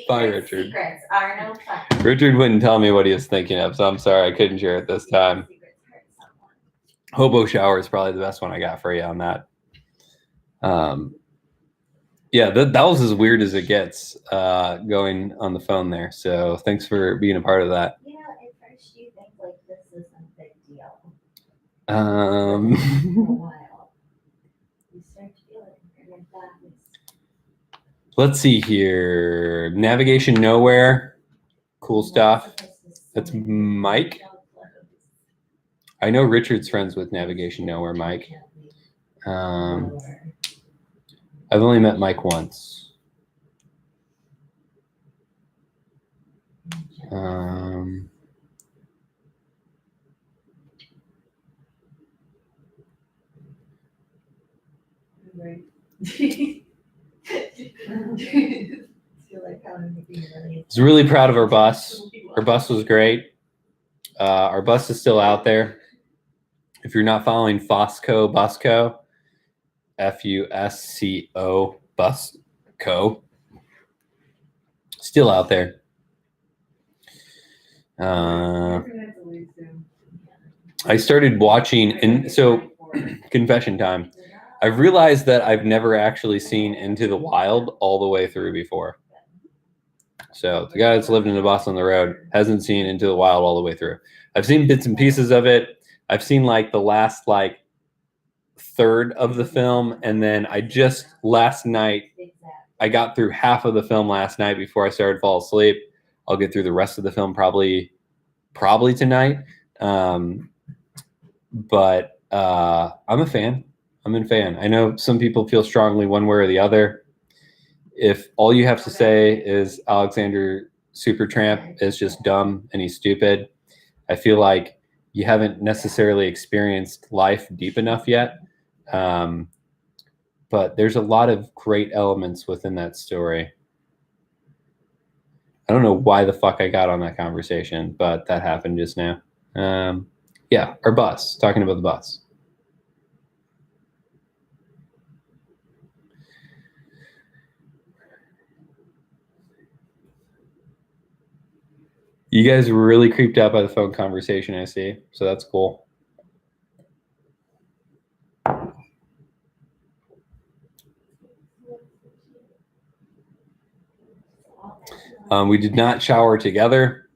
Bye, Richard. Secrets are no fun. Richard wouldn't tell me what he was thinking of, so I'm sorry I couldn't share it this time. Hobo shower is probably the best one I got for you on that. Yeah, that was as weird as it gets going on the phone there. So thanks for being a part of that. You know, at first you think like this isn't a big deal. For a while. You start to feel it in your thighs. Let's see here. Navigation Nowhere. Cool stuff. That's Mike. I know Richard's friends with Navigation Nowhere, Mike. I've only met Mike once. I was really proud of our bus. Our bus was great. Our bus is still out there. If you're not following Busco, Fusco, Busco, still out there. I started watching, and so confession time. I've realized that I've never actually seen Into the Wild all the way through before. So the guy that's lived in a bus on the road hasn't seen Into the Wild all the way through. I've seen bits and pieces of it. I've seen like the last like third of the film, and then I just last night I got through half of the film last night before I started to fall asleep. I'll get through the rest of the film probably tonight. But I'm a fan. I'm a fan. I know some people feel strongly one way or the other. If all you have to say is Alexander Supertramp is just dumb and he's stupid, I feel like you haven't necessarily experienced life deep enough yet. But there's a lot of great elements within that story. I don't know why the fuck I got on that conversation, but that happened just now. Yeah, our bus, talking about the bus. You guys were really creeped out by the phone conversation, I see. So that's cool. We did not shower together.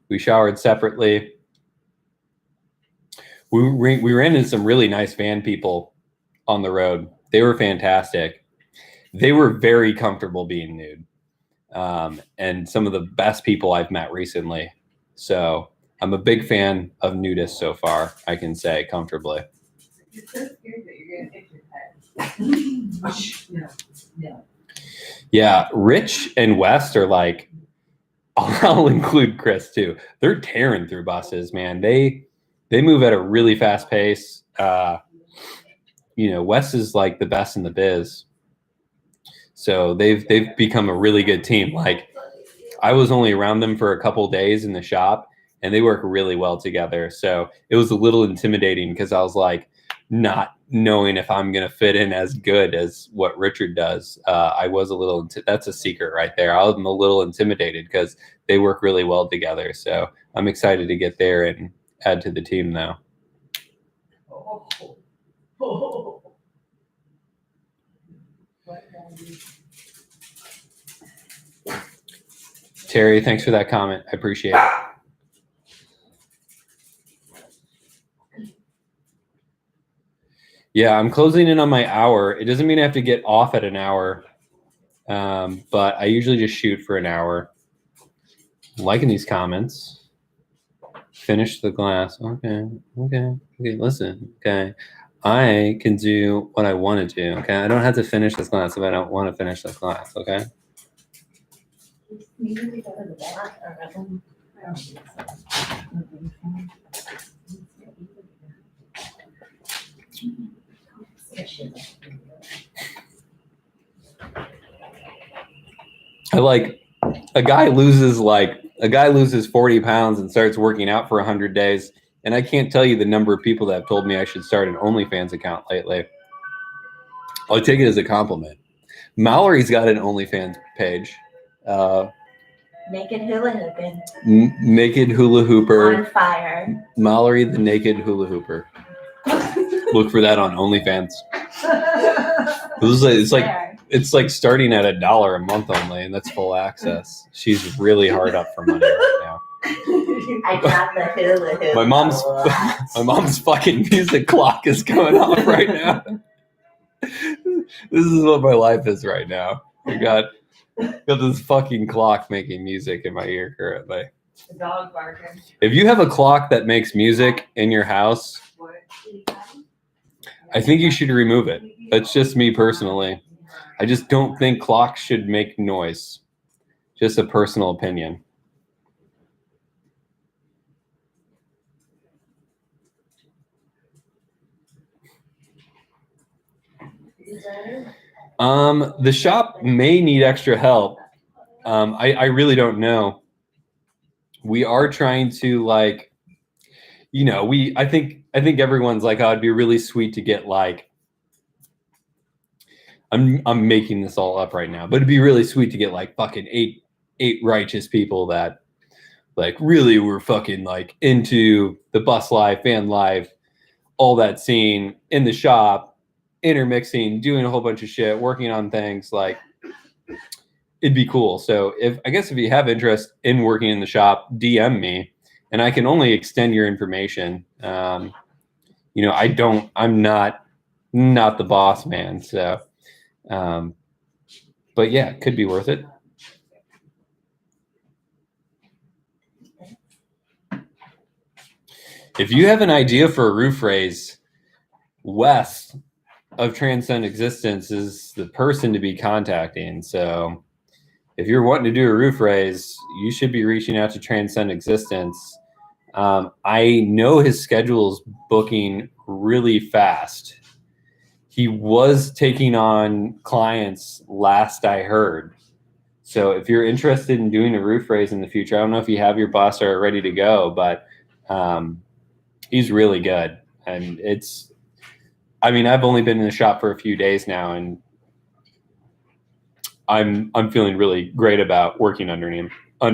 We showered separately. We ran into some really nice van people on the road. They were fantastic. They were very comfortable being nude. And some of the best people I've met recently. So I'm a big fan of nudists so far, I can say comfortably. You're so scared that you're gonna hit your head. No. Yeah, Rich and West are like, I'll include Chris too. They're tearing through buses, man. They move at a really fast pace. West is like the best in the biz. So they've become a really good team. Like, I was only around them for a couple days in the shop, and they work really well together. So it was a little intimidating because I was like not knowing if I'm going to fit in as good as what Richard does. I was a little, that's a secret right there. I'm a little intimidated because they work really well together. So I'm excited to get there and add to the team now. Terry, thanks for that comment. I appreciate it. Yeah, I'm closing in on my hour. It doesn't mean I have to get off at an hour, but I usually just shoot for an hour. I'm liking these comments. Finish the glass. Okay. Listen. Okay, I can do what I want to do. Okay, I don't have to finish this glass if I don't want to finish this glass. Okay. I like a guy loses 40 pounds and starts working out for 100 days. And I can't tell you the number of people that have told me I should start an OnlyFans account lately. I'll take it as a compliment. Mallory's got an OnlyFans page. Naked hula hooping. Naked hula hooper. On fire. Mallory the naked hula hooper. Look for that on OnlyFans. It's like starting at $1 a month only, and that's full access. She's really hard up for money right now. I got the hula hoop. My mom's fucking music clock is going off right now. This is what my life is right now. I got this fucking clock making music in my ear currently. The dog barking. If you have a clock that makes music in your house, I think you should remove it. That's just me personally. I just don't think clocks should make noise. Just a personal opinion. The shop may need extra help. I really don't know. We are trying to I think everyone's like, oh, it'd be really sweet to get I'm making this all up right now, but it'd be really sweet to get fucking eight righteous people that really were fucking into the bus life, van life, all that scene in the shop, intermixing, doing a whole bunch of shit, working on things. It'd be cool. So if you have interest in working in the shop, DM me, and I can only extend your information. I'm not the boss man. So, but yeah, it could be worth it. If you have an idea for a roof raise, Wes of Transcend Existence is the person to be contacting. So if you're wanting to do a roof raise, you should be reaching out to Transcend Existence. I know his schedule is booking really fast. He was taking on clients last I heard. So if you're interested in doing a roof raise in the future, I don't know if you have your bus or ready to go, but he's really good. And I've only been in the shop for a few days now, and I'm feeling really great about working under him. I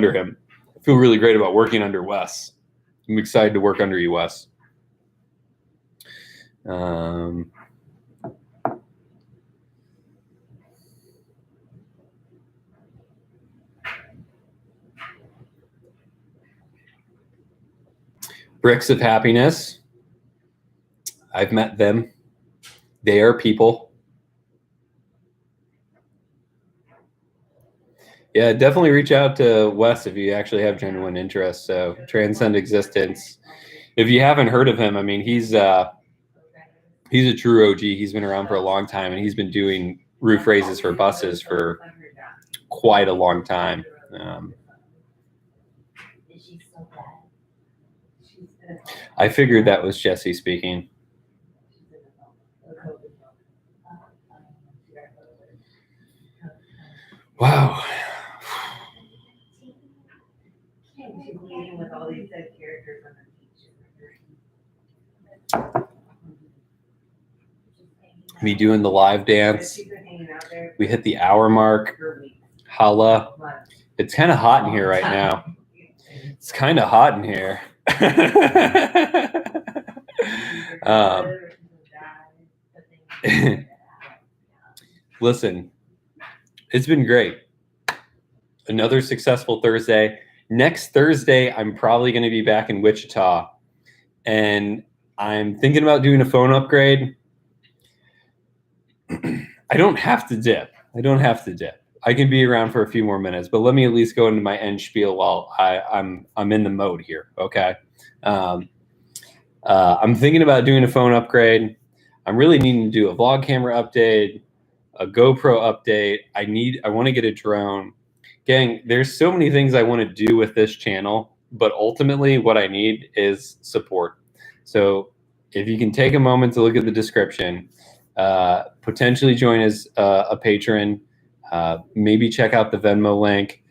feel really great about working under Wes. I'm excited to work under you, Wes. Bricks of Happiness. I've met them. They are people. Yeah, definitely reach out to Wes if you actually have genuine interest. So Transcend Existence. If you haven't heard of him, he's He's a true OG. He's been around for a long time, and he's been doing roof raises for buses for quite a long time. Is she still bad? I figured that was Jesse speaking. Wow. She's meeting with all these dead characters on the beach. Me doing the live dance. She's been hanging out there We hit the hour mark. for weeks. Holla. Months. It's kind of hot in here right now. It's kind of hot in here. Listen, it's been great. Another successful Thursday. Next Thursday, I'm probably going to be back in Wichita, and I'm thinking about doing a phone upgrade. I don't have to dip. I can be around for a few more minutes, but let me at least go into my end spiel while I'm in the mode here. Okay. I'm thinking about doing a phone upgrade. I'm really needing to do a vlog camera update, a GoPro update. I want to get a drone. Gang, there's so many things I want to do with this channel, but ultimately what I need is support. So if you can take a moment to look at the description, potentially join as a patron, maybe check out the Venmo link.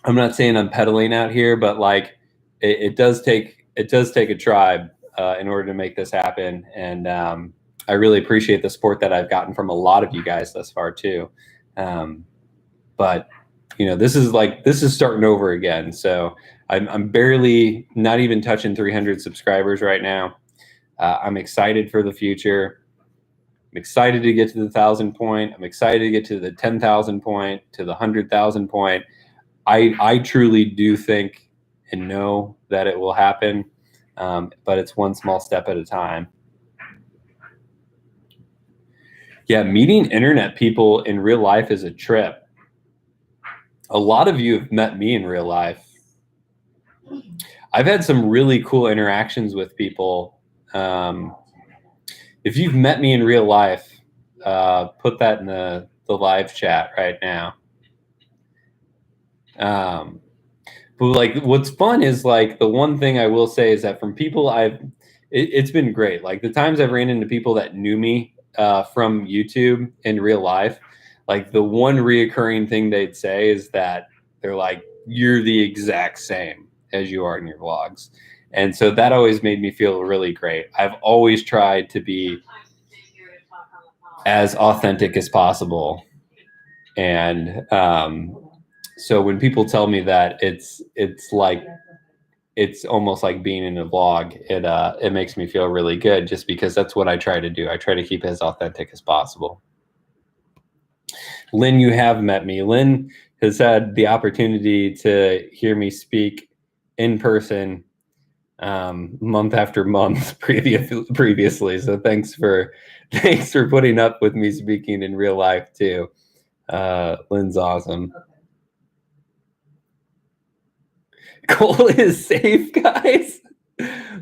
I'm not saying I'm peddling out here, but like it does take a tribe in order to make this happen. And I really appreciate the support that I've gotten from a lot of you guys thus far too. But you know, this is starting over again. So I'm barely not even touching 300 subscribers right now. I'm excited for the future. I'm excited to get to the 1,000 point. I'm excited to get to the 10,000 point, to the 100,000 point. I truly do think and know that it will happen, but it's one small step at a time. Yeah, meeting internet people in real life is a trip. A lot of you have met me in real life. I've had some really cool interactions with people. If you've met me in real life, put that in the live chat right now. But like, what's fun is like the one thing I will say is that from people it's been great. Like the times I've ran into people that knew me from YouTube in real life, like the one reoccurring thing they'd say is that they're like, you're the exact same as you are in your vlogs. And so that always made me feel really great. I've always tried to be as authentic as possible. And so when people tell me that it's almost like being in a vlog, it makes me feel really good just because that's what I try to do. I try to keep it as authentic as possible. Lynn, you have met me. Lynn has had the opportunity to hear me speak in person month after month previously. So thanks for putting up with me speaking in real life too. Lynn's awesome. Cole is safe, guys.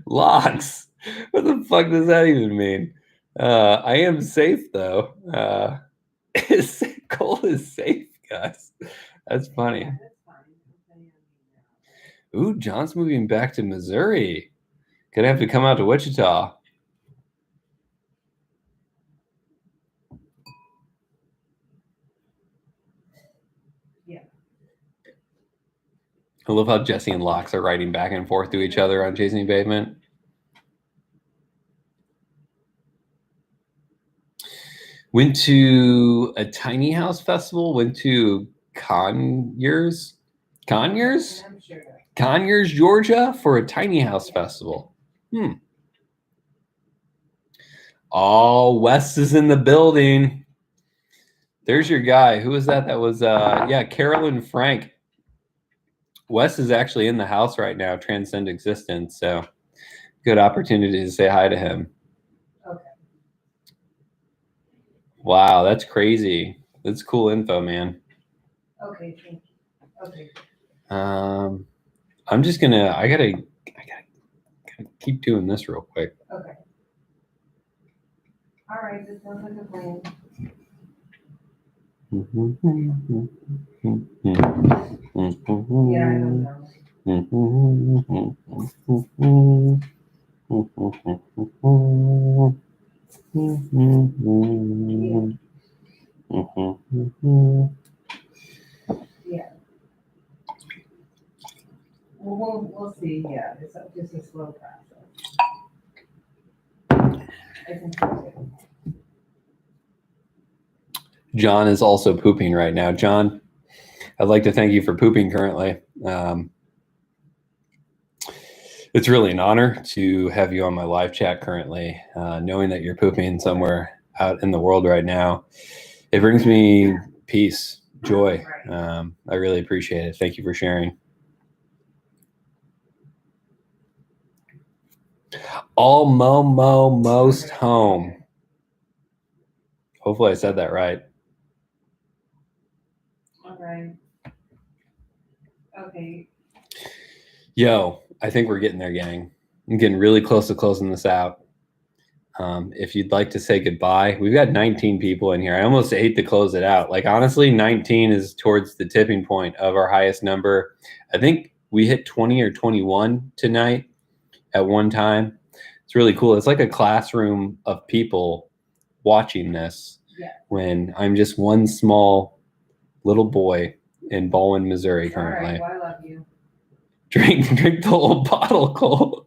Locks. What the fuck does that even mean? I am safe though. Cole is safe, guys. That's funny. Ooh, John's moving back to Missouri. Gonna have to come out to Wichita. Yeah. I love how Jesse and Locks are writing back and forth to each other on Chasing Pavement. Went to a tiny house festival. Went to Conyers, Georgia for a tiny house festival. Oh, Wes is in the building. There's your guy. Who was that? That was yeah, Carolyn Frank. Wes is actually in the house right now, Transcend Existence. So good opportunity to say hi to him. Okay. Wow, that's crazy. That's cool info, man. Okay, thank you. Okay. I'm just gonna. I gotta keep doing this real quick. Okay. right, just don't complain. Yeah, I know. Yeah. We'll see. Yeah, it's just a slow process. I think so too. John is also pooping right now. John, I'd like to thank you for pooping currently. It's really an honor to have you on my live chat currently. Knowing that you're pooping somewhere out in the world right now, it brings me peace, joy. I really appreciate it. Thank you for sharing. Most home. Hopefully I said that right. All right. Okay. Yo, I think we're getting there, gang. I'm getting really close to closing this out. If you'd like to say goodbye, we've got 19 people in here. I almost hate to close it out. Like, honestly, 19 is towards the tipping point of our highest number. I think we hit 20 or 21 tonight at one time. It's really cool. It's like a classroom of people watching this. Yeah. When I'm just one small little boy in Baldwin, Missouri currently. All right, well, I love you. Drink the whole bottle, Cole.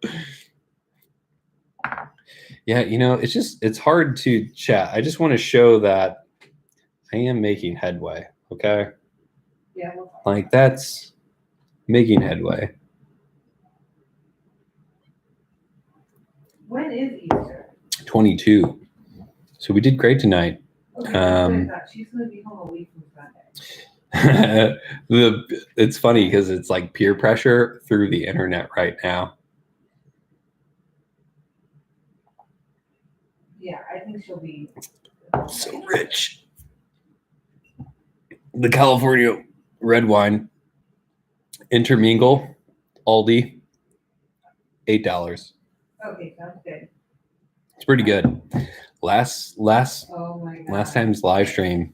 Yeah, it's hard to chat. I just want to show that I am making headway, okay? Yeah. Like, that's making headway. When is Easter? 22. So we did great tonight. Okay, that's what I thought. She's going to be home a week from Sunday. It's funny because it's like peer pressure through the internet right now. Yeah, I think she'll be So rich. The California red wine, intermingle, Aldi, $8. Okay, sounds good. It's pretty good. Last Oh my God. last time's live stream,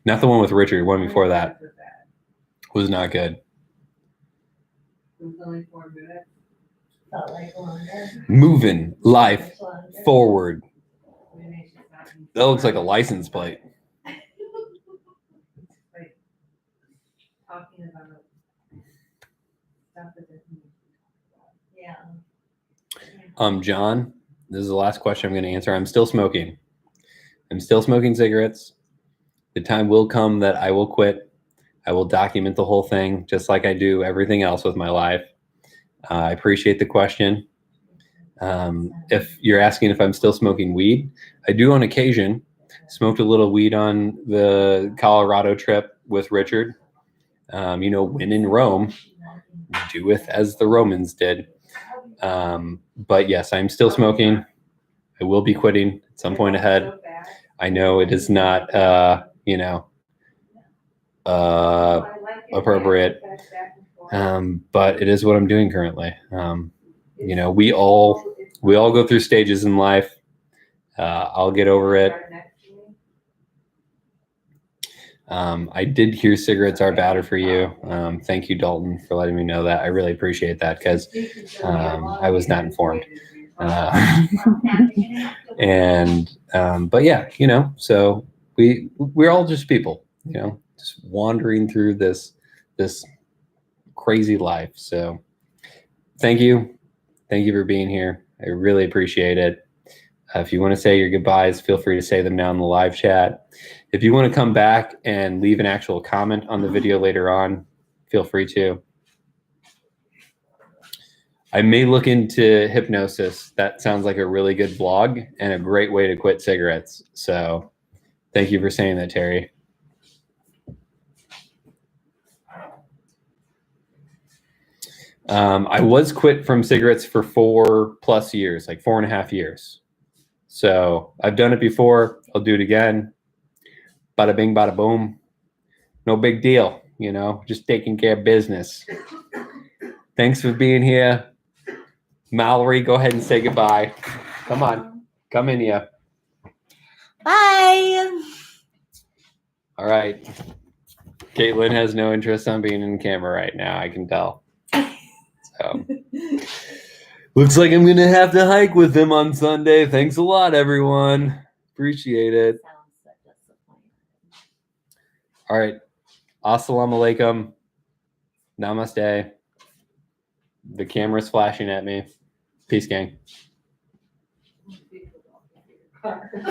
not the one with Richard, one before that, was not good. It was only 4 minutes. Felt like longer. Moving life Much longer. forward. Maybe I should stop and- That looks like a license plate. Like, talking about stuff that doesn't need to be talked about. Yeah. John, this is the last question I'm going to answer. I'm still smoking. I'm still smoking cigarettes. The time will come that I will quit. I will document the whole thing, just like I do everything else with my life. I appreciate the question. If you're asking if I'm still smoking weed, I do on occasion. Smoked a little weed on the Colorado trip with Richard. When in Rome, doeth as the Romans did. But yes, I'm still smoking. I will be quitting at some point ahead. I know it is not, appropriate, but it is what I'm doing currently. We all go through stages in life. I'll get over it. I did hear cigarettes are bad for you. Thank you, Dalton, for letting me know that. I really appreciate that because I was not informed. But yeah, so we're all just people, just wandering through this crazy life. So thank you for being here. I really appreciate it. If you want to say your goodbyes, feel free to say them now in the live chat. If you want to come back and leave an actual comment on the video later on, feel free to. I may look into hypnosis. That sounds like a really good blog and a great way to quit cigarettes. So thank you for saying that, Terry. I was quit from cigarettes for 4+ years, like 4.5 years. So I've done it before. I'll do it again. Bada bing, bada boom. No big deal, just taking care of business. Thanks for being here. Mallory, go ahead and say goodbye. Come on. Come in here. Bye. All right. Caitlin has no interest on being in camera right now. I can tell. So looks like I'm going to have to hike with him on Sunday. Thanks a lot, everyone. Appreciate it. Sounds so disappointing. All right. Assalamu alaikum. Namaste. The camera's flashing at me. Peace, gang. Car.